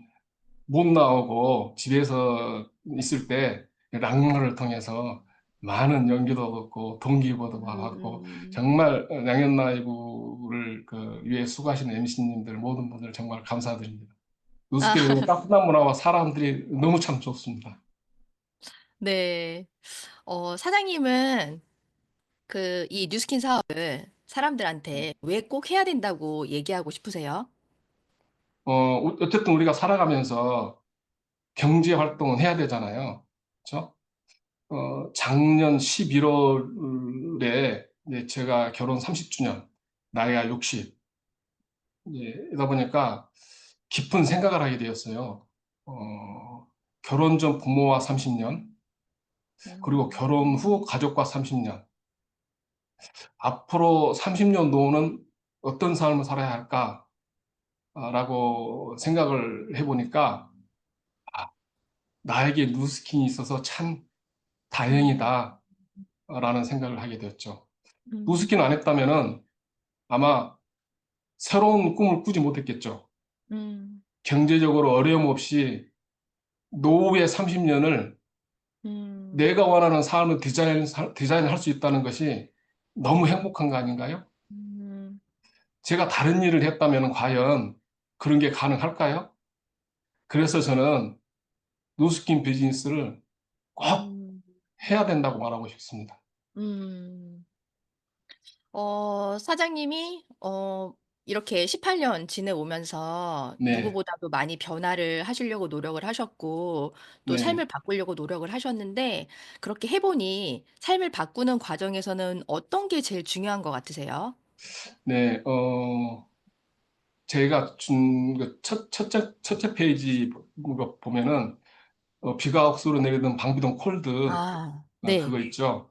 못 나오고 집에서 있을 때 락너를 통해서 많은 연기도 얻고 동기부여도 받고 음. 정말 양현 라이브를 위해 수고하시는 MC님들 모든 분들 정말 감사드립니다. 아, 노스케는 따뜻한 문화와 사람들이 너무 참 좋습니다. 네. 사장님은 이 뉴스킨 사업을 사람들한테 왜 꼭 해야 된다고 얘기하고 싶으세요? 어쨌든 우리가 살아가면서 경제 활동은 해야 되잖아요. 그렇죠? 작년 11월에 제가 결혼 30주년, 나이가 60, 이다 보니까 깊은 생각을 하게 되었어요. 결혼 전 부모와 30년, 그리고 결혼 후 가족과 30년, 앞으로 30년 노후는 어떤 삶을 살아야 할까라고 생각을 해보니까 아, 나에게 누스킨이 있어서 참 음. 다행이다. 라는 생각을 하게 되었죠. 음. 누스킨 안 했다면은 아마 새로운 꿈을 꾸지 못했겠죠. 음. 경제적으로 어려움 없이 노후의 30년을 음. 내가 원하는 삶을 디자인할 수 있다는 것이 너무 행복한 거 아닌가요? 음. 제가 다른 일을 했다면 과연 그런 게 가능할까요? 그래서 저는 누스킨 비즈니스를 꼭 음. 해야 된다고 말하고 싶습니다. 음. 사장님이 이렇게 18년 지내오면서 네, 누구보다도 많이 변화를 하시려고 노력을 하셨고 또 네, 삶을 바꾸려고 노력을 하셨는데 그렇게 해 보니 삶을 바꾸는 과정에서는 어떤 게 제일 중요한 것 같으세요? 네, 제가 준 첫째 페이지 보면은 비가 억수로 내리던 방비동 콜드 아, 그거 네. 있죠.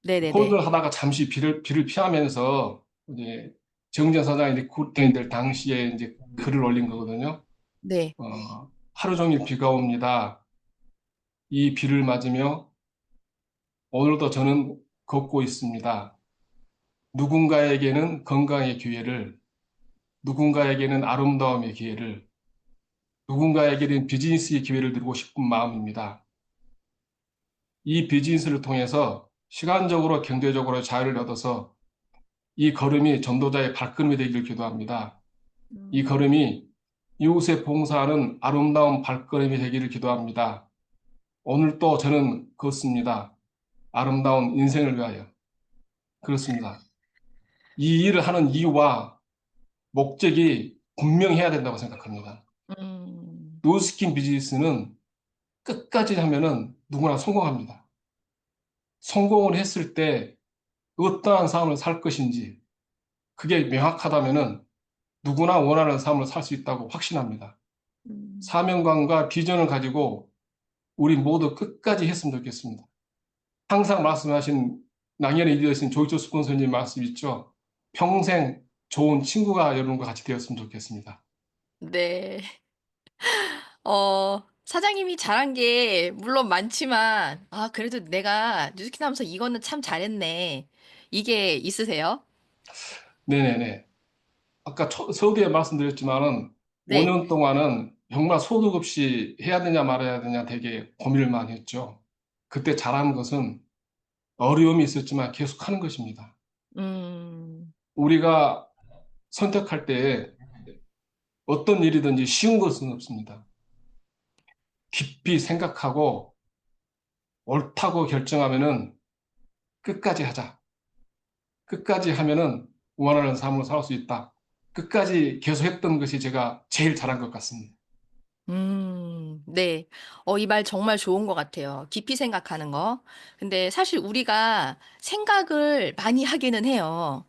네네네. 콜드를 하다가 잠시 비를 피하면서 이제 정전 사장이 리크루트인 될 당시에 이제 글을 올린 거거든요. 네. 하루 종일 비가 옵니다. 이 비를 맞으며 오늘도 저는 걷고 있습니다. 누군가에게는 건강의 기회를, 누군가에게는 아름다움의 기회를, 누군가에게는 비즈니스의 기회를 드리고 싶은 마음입니다. 이 비즈니스를 통해서 시간적으로 경제적으로 자유를 얻어서 이 걸음이 전도자의 발걸음이 되기를 기도합니다. 이 음. 걸음이 이웃에 봉사하는 아름다운 발걸음이 되기를 기도합니다. 오늘 또 저는 걷습니다. 아름다운 인생을 위하여. 그렇습니다. 이 일을 하는 이유와 목적이 분명해야 된다고 생각합니다. 음. 노스킨 비즈니스는 끝까지 하면은 누구나 성공합니다. 성공을 했을 때 어떠한 삶을 살 것인지 그게 명확하다면은 누구나 원하는 삶을 살 수 있다고 확신합니다. 음. 사명감과 비전을 가지고 우리 모두 끝까지 했으면 좋겠습니다. 항상 말씀하신 낭연의 리더신 조이조 스폰서님 말씀 있죠. 평생 좋은 친구가 여러분과 같이 되었으면 좋겠습니다. 네. 사장님이 잘한 게 물론 많지만 그래도 '내가 뉴스킨 하면서 이거는 참 잘했네.' 이게 있으세요? 네네네. 아까 서두에 말씀드렸지만은 네. 5년 동안은 정말 소득 없이 해야 되냐 말아야 되냐 되게 고민을 많이 했죠. 그때 잘한 것은 어려움이 있었지만 계속하는 것입니다. 음. 우리가 선택할 때 어떤 일이든지 쉬운 것은 없습니다. 깊이 생각하고 옳다고 결정하면은 끝까지 하자. 끝까지 하면은 원하는 삶을 살 수 있다. 끝까지 계속했던 것이 제가 제일 잘한 것 같습니다. 네. 이 말 정말 좋은 것 같아요. 깊이 생각하는 거. 근데 사실 우리가 생각을 많이 하기는 해요.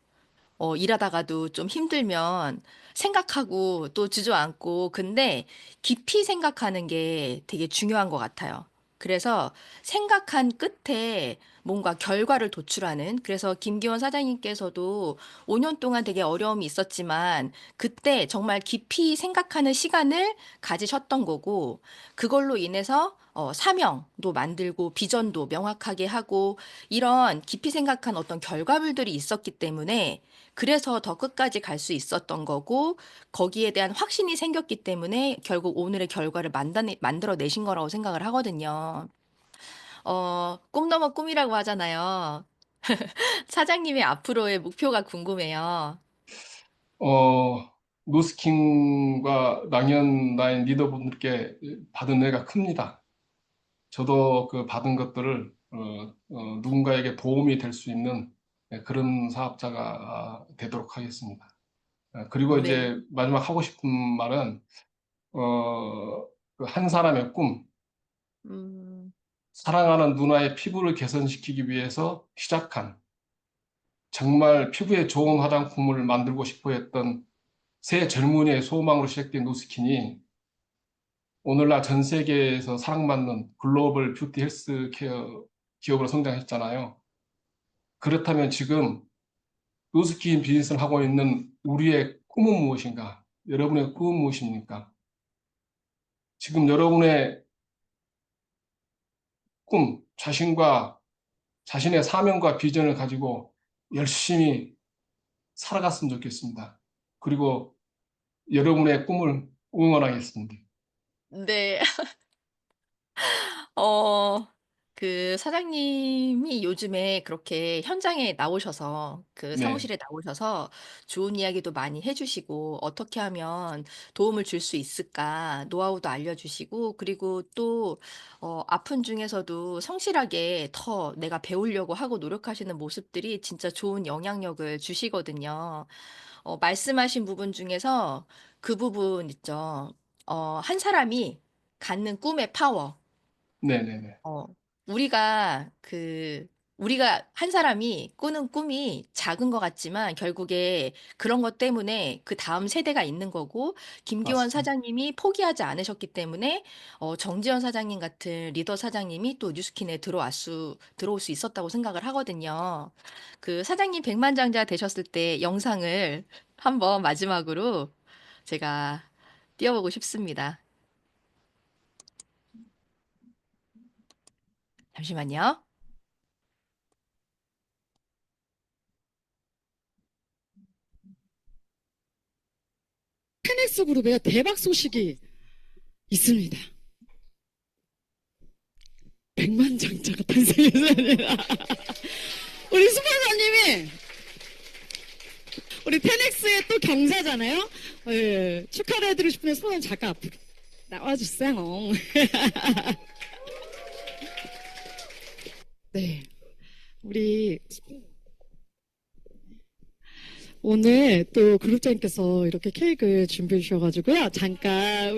일하다가도 좀 힘들면 생각하고 또 주저앉고 근데 깊이 생각하는 게 되게 중요한 것 같아요. 그래서 생각한 끝에 뭔가 결과를 도출하는, 그래서 김기원 사장님께서도 5년 동안 되게 어려움이 있었지만 그때 정말 깊이 생각하는 시간을 가지셨던 거고, 그걸로 인해서 사명도 만들고 비전도 명확하게 하고 이런 깊이 생각한 어떤 결과물들이 있었기 때문에 그래서 더 끝까지 갈 수 있었던 거고, 거기에 대한 확신이 생겼기 때문에 결국 오늘의 결과를 만들어내신 거라고 생각을 하거든요. 꿈 넘어 꿈이라고 하잖아요. 사장님의 앞으로의 목표가 궁금해요. 노스킹과 랑현라인 리더분들께 받은 애가 큽니다. 저도 그 받은 것들을 누군가에게 도움이 될 수 있는 그런 사업자가 되도록 하겠습니다. 그리고 네. 이제 마지막 하고 싶은 말은 그한 사람의 꿈, 음, 사랑하는 누나의 피부를 개선시키기 위해서 시작한, 정말 피부에 좋은 화장품을 만들고 싶어 했던 새 젊은이의 소망으로 시작된 노스킨이 오늘날 전 세계에서 사랑받는 글로벌 뷰티 헬스케어 기업으로 성장했잖아요. 그렇다면 지금 노스킨 비즈니스를 하고 있는 우리의 꿈은 무엇인가? 여러분의 꿈은 무엇입니까? 지금 여러분의 꿈, 자신의 사명과 비전을 가지고 열심히 살아갔으면 좋겠습니다. 그리고 여러분의 꿈을 응원하겠습니다. 네. 어, 그 사장님이 요즘에 그렇게 현장에 나오셔서, 그 네, 사무실에 나오셔서 좋은 이야기도 많이 해주시고, 어떻게 하면 도움을 줄 수 있을까, 노하우도 알려주시고, 그리고 또, 아픈 중에서도 성실하게 더 내가 배우려고 하고 노력하시는 모습들이 진짜 좋은 영향력을 주시거든요. 말씀하신 부분 중에서 그 부분 있죠. 한 사람이 갖는 꿈의 파워. 네, 네, 네. 어, 우리가 우리가 한 사람이 꾸는 꿈이 작은 것 같지만 결국에 그런 것 때문에 그 다음 세대가 있는 거고, 김기원 맞습니다. 사장님이 포기하지 않으셨기 때문에 정지현 사장님 같은 리더 사장님이 또 뉴스킨에 들어올 수 있었다고 생각을 하거든요. 그 사장님 백만장자 되셨을 때 영상을 한번 마지막으로 제가 띄워보고 싶습니다. 잠시만요. 테넥스 그룹의 대박 소식이 있습니다. 백만장자가 탄생했습니다. 우리 스폰서님이 우리 테넥스의 또 경사잖아요. 예, 축하를 해드리고 싶은데 스폰서 잠깐 앞으로 나와주세요. 네, 우리 오늘 또 그룹장님께서 이렇게 케이크를 준비해 주셔가지고요. 잠깐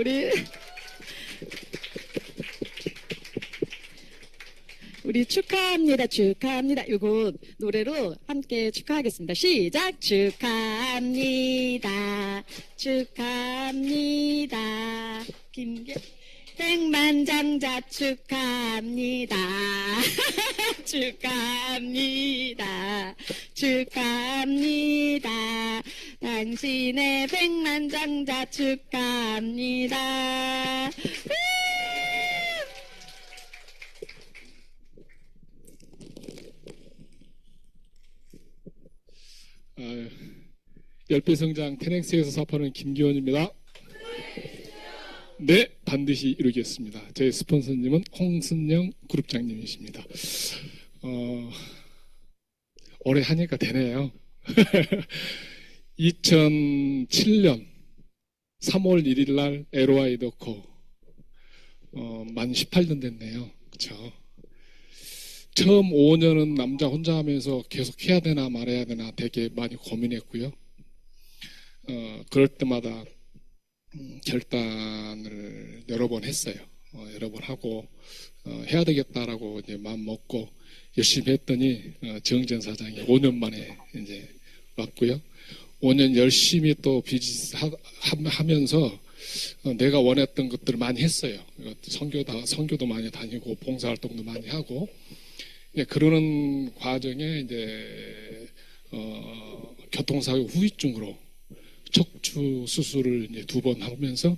우리 축하합니다, 축하합니다. 이거 노래로 함께 축하하겠습니다. 시작! 축하합니다, 축하합니다. 백만장자 축하합니다. 축하합니다. 축하합니다. 당신의 백만장자 축하합니다. 열배 성장 테넥스에서 사업하는 김기원입니다. 네, 반드시 이루겠습니다. 제 스폰서님은 홍순영 그룹장님이십니다. 올해 하니까 되네요. 2007년 3월 1일 날 LOI 넣고 만 18년 됐네요. 그렇죠? 처음 5년은 남자 혼자 하면서 계속 해야 되나 말아야 되나 되게 많이 고민했고요. 그럴 때마다 결단을 여러 번 했어요. 여러 번 하고 해야 되겠다라고 이제 마음 먹고 열심히 했더니 정전 사장이 5년 만에 이제 왔고요. 5년 열심히 또 비즈니스 하면서 내가 원했던 것들을 많이 했어요. 선교도 많이 다니고 봉사활동도 많이 하고 그러는 과정에 이제 교통사고 후유증으로 척추 수술을 이제 2번 하면서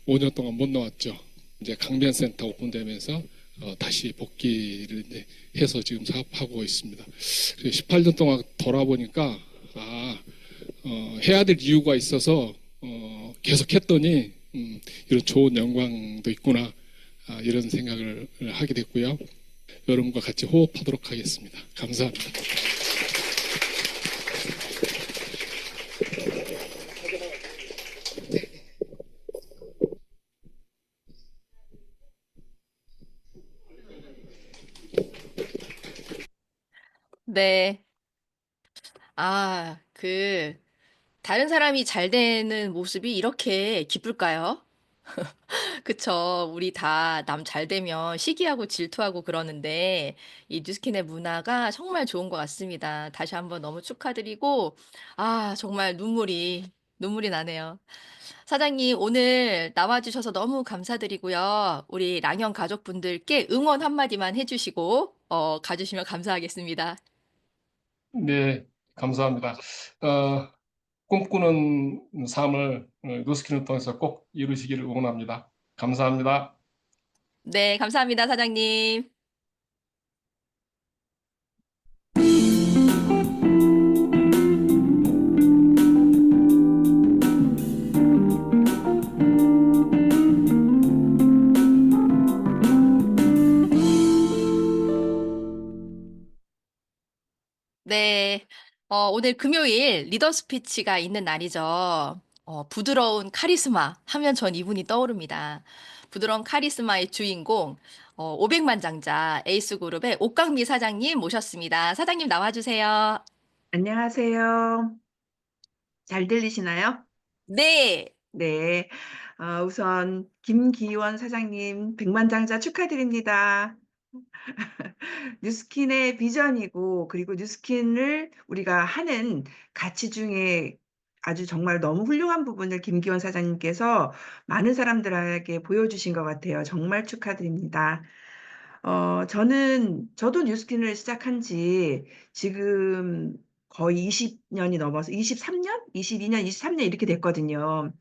5년 동안 못 나왔죠. 이제 강변센터 오픈되면서 다시 복귀를 이제 해서 지금 사업하고 있습니다. 18년 동안 돌아보니까 해야 될 이유가 있어서 계속 했더니 이런 좋은 영광도 있구나 이런 생각을 하게 됐고요. 여러분과 같이 호흡하도록 하겠습니다. 감사합니다. 네. 다른 사람이 잘 되는 모습이 이렇게 기쁠까요? 그쵸. 우리 다 남 잘 되면 시기하고 질투하고 그러는데 이 뉴스킨의 문화가 정말 좋은 것 같습니다. 다시 한번 너무 축하드리고 정말 눈물이 나네요. 사장님 오늘 나와 주셔서 너무 감사드리고요. 우리 랑형 가족분들께 응원 한마디만 해 주시고 가 주시면 감사하겠습니다. 네, 감사합니다. 꿈꾸는 삶을 누스킨을 통해서 꼭 이루시기를 응원합니다. 감사합니다. 네, 감사합니다, 사장님. 네. 오늘 금요일 리더 스피치가 있는 날이죠. 부드러운 카리스마 하면 전 이분이 떠오릅니다. 부드러운 카리스마의 주인공, 500만 장자 에이스 그룹의 옥강미 사장님 모셨습니다. 사장님 나와주세요. 안녕하세요. 잘 들리시나요? 네. 네. 우선 김기원 사장님 백만장자 축하드립니다. 뉴스킨의 비전이고 그리고 뉴스킨을 우리가 하는 가치 중에 아주 정말 너무 훌륭한 부분을 김기원 사장님께서 많은 사람들에게 보여주신 것 같아요. 정말 축하드립니다. 저도 뉴스킨을 시작한 지 지금 거의 20년이 넘어서 23년? 22년, 23년 이렇게 됐거든요.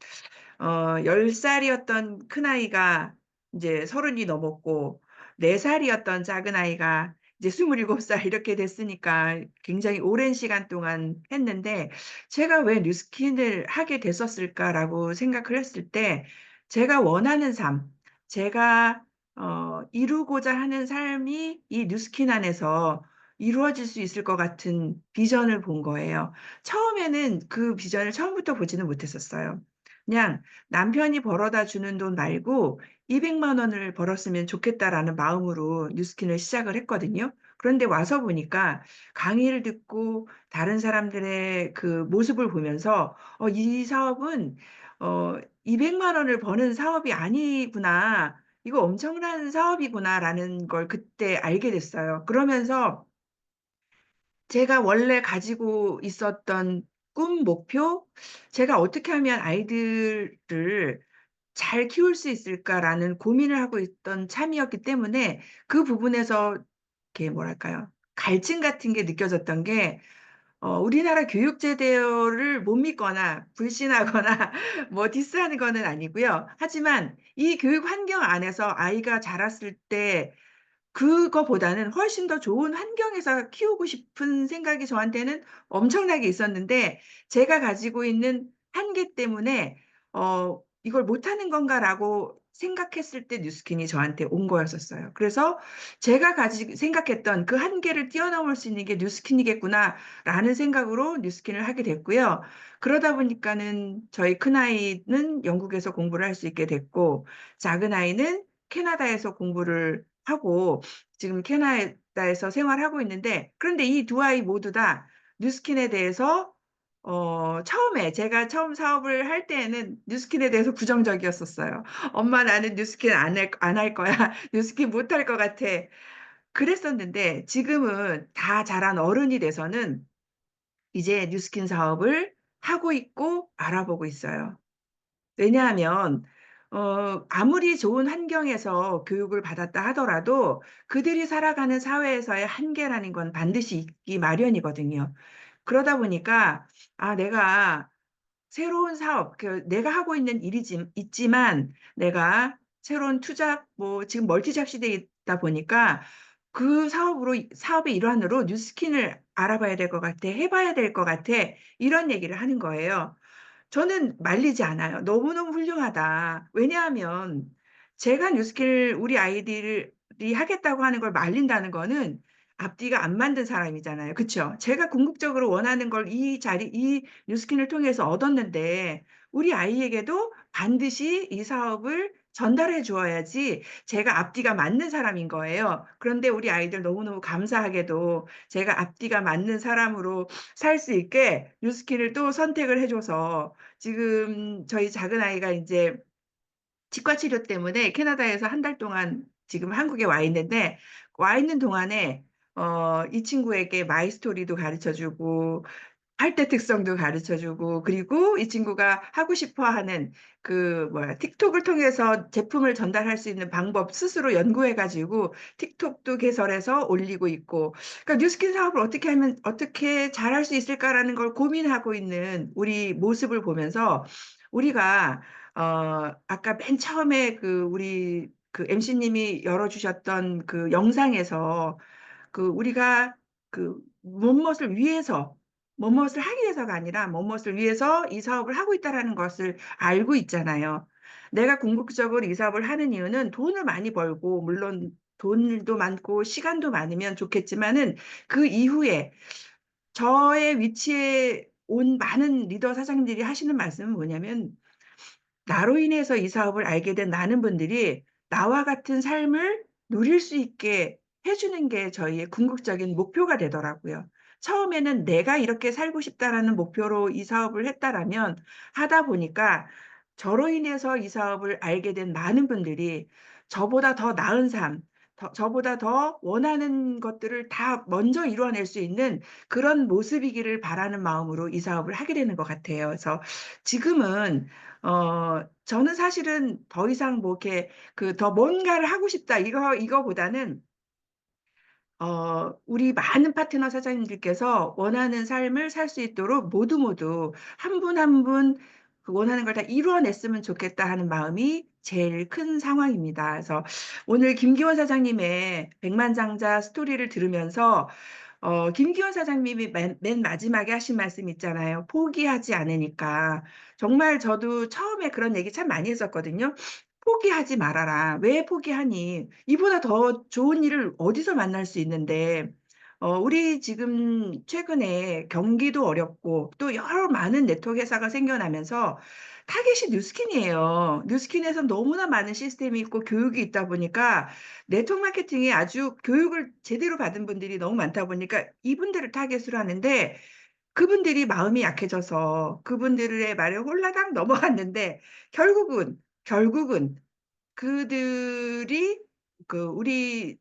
10살이었던 큰아이가 이제 30이 넘었고, 4살이었던 작은아이가 이제 27살 이렇게 됐으니까 굉장히 오랜 시간 동안 했는데, 제가 왜 뉴스킨을 하게 됐었을까라고 생각을 했을 때, 제가 원하는 삶, 제가 이루고자 하는 삶이 이 뉴스킨 안에서 이루어질 수 있을 것 같은 비전을 본 거예요. 처음에는 그 비전을 처음부터 보지는 못했었어요. 그냥 남편이 벌어다 주는 돈 말고 200만 원을 벌었으면 좋겠다라는 마음으로 뉴스킨을 시작을 했거든요. 그런데 와서 보니까 강의를 듣고 다른 사람들의 그 모습을 보면서 이 사업은 200만 원을 버는 사업이 아니구나. 이거 엄청난 사업이구나라는 걸 그때 알게 됐어요. 그러면서 제가 원래 가지고 있었던 꿈, 목표, 제가 어떻게 하면 아이들을 잘 키울 수 있을까라는 고민을 하고 있던 참이었기 때문에 그 부분에서 이렇게 뭐랄까요? 갈증 같은 게 느껴졌던 게 우리나라 교육 제도를 못 믿거나 불신하거나 뭐 디스하는 거는 아니고요. 하지만 이 교육 환경 안에서 아이가 자랐을 때 그거보다는 훨씬 더 좋은 환경에서 키우고 싶은 생각이 저한테는 엄청나게 있었는데 제가 가지고 있는 한계 때문에 '이걸 못하는 건가.'라고 생각했을 때 뉴스킨이 저한테 온 거였었어요. 그래서 제가 생각했던 '그 한계를 뛰어넘을 수 있는 게 뉴스킨이겠구나.'라는 생각으로 뉴스킨을 하게 됐고요. 그러다 보니까는 저희 큰아이는 영국에서 공부를 할 수 있게 됐고 작은아이는 캐나다에서 공부를 하고 지금 캐나다에서 생활하고 있는데 그런데 이 두 아이 모두 다 뉴스킨에 대해서 처음에 제가 처음 사업을 할 때에는 뉴스킨에 대해서 부정적이었었어요. "엄마 나는 뉴스킨 안 할 거야. 뉴스킨 못할 것 같아." 그랬었는데 지금은 다 자란 어른이 돼서는 이제 뉴스킨 사업을 하고 있고 알아보고 있어요. 왜냐하면 아무리 좋은 환경에서 교육을 받았다 하더라도 그들이 살아가는 사회에서의 한계라는 건 반드시 있기 마련이거든요. 그러다 보니까 내가 새로운 사업, 내가 하고 있는 일이 있지만 내가 새로운 투잡, 지금 멀티잡 시대에 있다 보니까 그 사업의 일환으로 뉴스킨을 알아봐야 될 것 같아, 해봐야 될 것 같아, 이런 얘기를 하는 거예요. 저는 말리지 않아요. 너무너무 훌륭하다. 왜냐하면 제가 뉴스킨을 우리 아이들이 하겠다고 하는 걸 말린다는 거는 앞뒤가 안 맞는 사람이잖아요. 그쵸? 제가 궁극적으로 원하는 걸 이 뉴스킨을 통해서 얻었는데 우리 아이에게도 반드시 이 사업을 전달해 주어야지 제가 앞뒤가 맞는 사람인 거예요. 그런데 우리 아이들 너무너무 감사하게도 제가 앞뒤가 맞는 사람으로 살 수 있게 뉴스킨을 또 선택을 해줘서 지금 저희 작은 아이가 이제 치과 치료 때문에 캐나다에서 한 달 동안 지금 한국에 와 있는데 와 있는 동안에 이 친구에게 마이스토리도 가르쳐 주고 할때 특성도 가르쳐 주고 그리고 이 친구가 하고 싶어 하는 틱톡을 통해서 제품을 전달할 수 있는 방법 스스로 연구해 가지고 틱톡도 개설해서 올리고 있고 그러니까 뉴스킨 사업을 어떻게 하면 어떻게 잘할 수 있을까라는 걸 고민하고 있는 우리 모습을 보면서 우리가 아까 맨 처음에 우리 MC님이 열어주셨던 그 영상에서 우리가 무엇을 위해서 무엇을 하기 위해서가 아니라 무엇을 위해서 이 사업을 하고 있다라는 것을 알고 있잖아요. 내가 궁극적으로 이 사업을 하는 이유는 돈을 많이 벌고 물론 돈도 많고 시간도 많으면 좋겠지만은 그 이후에 저의 위치에 온 많은 리더 사장님들이 하시는 말씀은 뭐냐면 나로 인해서 이 사업을 알게 된 많은 분들이 나와 같은 삶을 누릴 수 있게 해주는 게 저희의 궁극적인 목표가 되더라고요. 처음에는 내가 이렇게 살고 싶다라는 목표로 이 사업을 했다라면 하다 보니까 저로 인해서 이 사업을 알게 된 많은 분들이 저보다 더 나은 삶, 저보다 더 원하는 것들을 다 먼저 이루어낼 수 있는 그런 모습이기를 바라는 마음으로 이 사업을 하게 되는 것 같아요. 그래서 지금은 저는 사실은 더 이상 이렇게 더 뭔가를 하고 싶다 이거보다는 우리 많은 파트너 사장님들께서 원하는 삶을 살 수 있도록 모두 한 분 한 분 원하는 걸 다 이루어냈으면 좋겠다 하는 마음이 제일 큰 상황입니다. 그래서 오늘 김기원 사장님의 백만장자 스토리를 들으면서 김기원 사장님이 맨 마지막에 하신 말씀 있잖아요. 포기하지 않으니까. 정말 저도 처음에 그런 얘기 참 많이 했었거든요. 포기하지 말아라. 왜 포기하니? 이보다 더 좋은 일을 어디서 만날 수 있는데, 우리 지금 최근에 경기도 어렵고 또 여러 많은 네트워크 회사가 생겨나면서 타겟이 뉴스킨이에요. 뉴스킨에서 너무나 많은 시스템이 있고 교육이 있다 보니까 네트워크 마케팅에 아주 교육을 제대로 받은 분들이 너무 많다 보니까 이분들을 타겟으로 하는데 그분들이 마음이 약해져서 그분들의 말에 홀라당 넘어갔는데 결국은 그들이 우리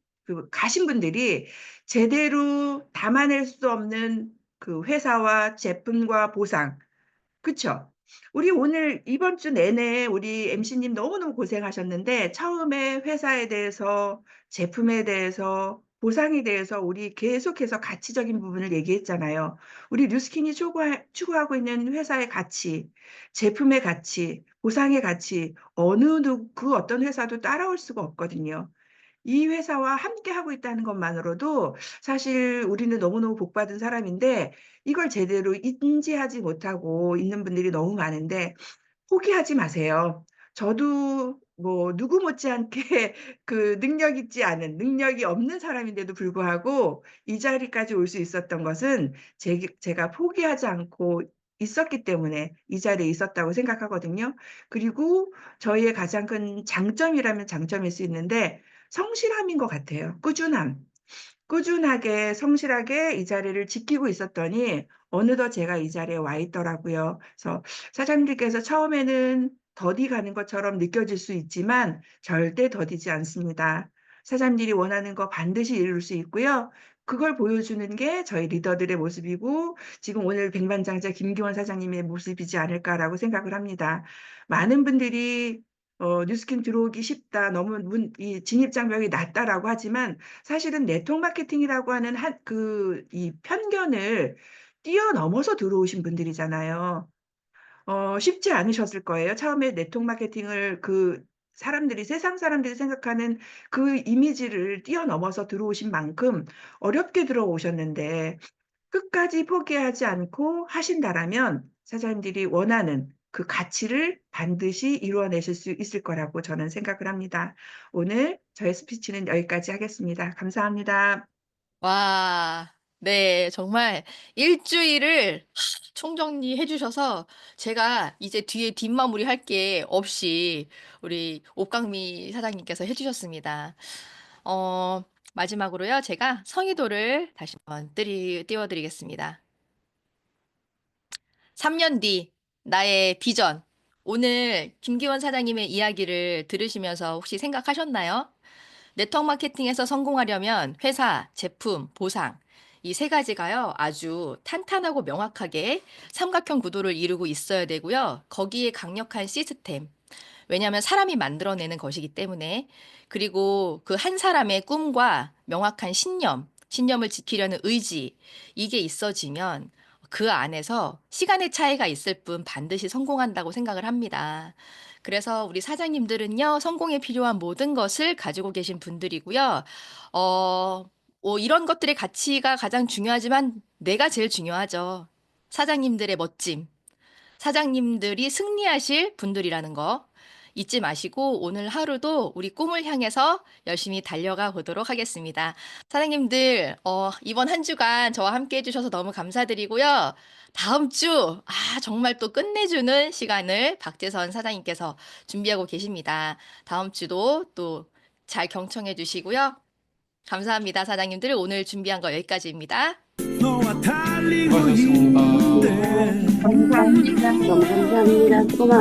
가신 분들이 제대로 담아낼 수 없는 회사와 제품과 보상, 그쵸? 우리 오늘 이번 주 내내 우리 MC님 너무너무 고생하셨는데 처음에 회사에 대해서 제품에 대해서 보상에 대해서 우리 계속해서 가치적인 부분을 얘기했잖아요. 우리 뉴스킨이 추구하고 있는 회사의 가치, 제품의 가치, 보상의 가치 그 어떤 회사도 따라올 수가 없거든요. 이 회사와 함께 하고 있다는 것만으로도 사실 우리는 너무너무 복받은 사람인데 이걸 제대로 인지하지 못하고 있는 분들이 너무 많은데 포기하지 마세요. 저도 누구 못지않게 능력이 없는 사람인데도 불구하고 이 자리까지 올 수 있었던 것은 제가 포기하지 않고 있었기 때문에 이 자리에 있었다고 생각하거든요. 그리고 저희의 가장 큰 장점이라면 장점일 수 있는데 성실함인 것 같아요. 꾸준하게 성실하게 이 자리를 지키고 있었더니 어느덧 제가 이 자리에 와 있더라고요. 그래서 사장님들께서 처음에는 더디 가는 것처럼 느껴질 수 있지만 절대 더디지 않습니다. 사장님들이 원하는 거 반드시 이룰 수 있고요. 그걸 보여주는 게 저희 리더들의 모습이고 지금 오늘 백만장자 김기원 사장님의 모습이지 않을까라고 생각을 합니다. 많은 분들이 뉴스킨 들어오기 쉽다, 너무 이 진입 장벽이 낮다라고 하지만 사실은 네트워크 마케팅이라고 하는 이 편견을 뛰어넘어서 들어오신 분들이잖아요. 쉽지 않으셨을 거예요. 처음에 네트워크 마케팅을 세상 사람들이 생각하는 그 이미지를 뛰어넘어서 들어오신 만큼 어렵게 들어오셨는데 끝까지 포기하지 않고 하신다라면 사장님들이 원하는 그 가치를 반드시 이루어내실 수 있을 거라고 저는 생각을 합니다. 오늘 저의 스피치는 여기까지 하겠습니다. 감사합니다. 와, 네, 정말 일주일을 총정리해 주셔서 제가 이제 뒤에 뒷마무리 할 게 없이 우리 옥강미 사장님께서 해주셨습니다. 마지막으로요, 제가 성의도를 다시 한번 띄워드리겠습니다. 3년 뒤 나의 비전. 오늘 김기원 사장님의 이야기를 들으시면서 혹시 생각하셨나요? 네트워크 마케팅에서 성공하려면 회사, 제품, 보상 이 세 가지가요 아주 탄탄하고 명확하게 삼각형 구도를 이루고 있어야 되고요. 거기에 강력한 시스템. 왜냐하면 사람이 만들어내는 것이기 때문에 그리고 그 한 사람의 꿈과 명확한 신념을 지키려는 의지 이게 있어지면 그 안에서 시간의 차이가 있을 뿐 반드시 성공한다고 생각을 합니다. 그래서 우리 사장님들은요, 성공에 필요한 모든 것을 가지고 계신 분들이고요. 이런 것들의 가치가 가장 중요하지만 내가 제일 중요하죠. 사장님들의 멋짐. 사장님들이 승리하실 분들이라는 거 잊지 마시고 오늘 하루도 우리 꿈을 향해서 열심히 달려가 보도록 하겠습니다. 사장님들, 이번 한 주간 저와 함께 해주셔서 너무 감사드리고요. 다음 주, 정말 또 끝내주는 시간을 박재선 사장님께서 준비하고 계십니다. 다음 주도 또 잘 경청해 주시고요. 감사합니다, 사장님들. 오늘 준비한 거 여기까지입니다. 너와 달리고 수고하셨습니다. 있는데 감사합니다. 너무 감사합니다. 수고 많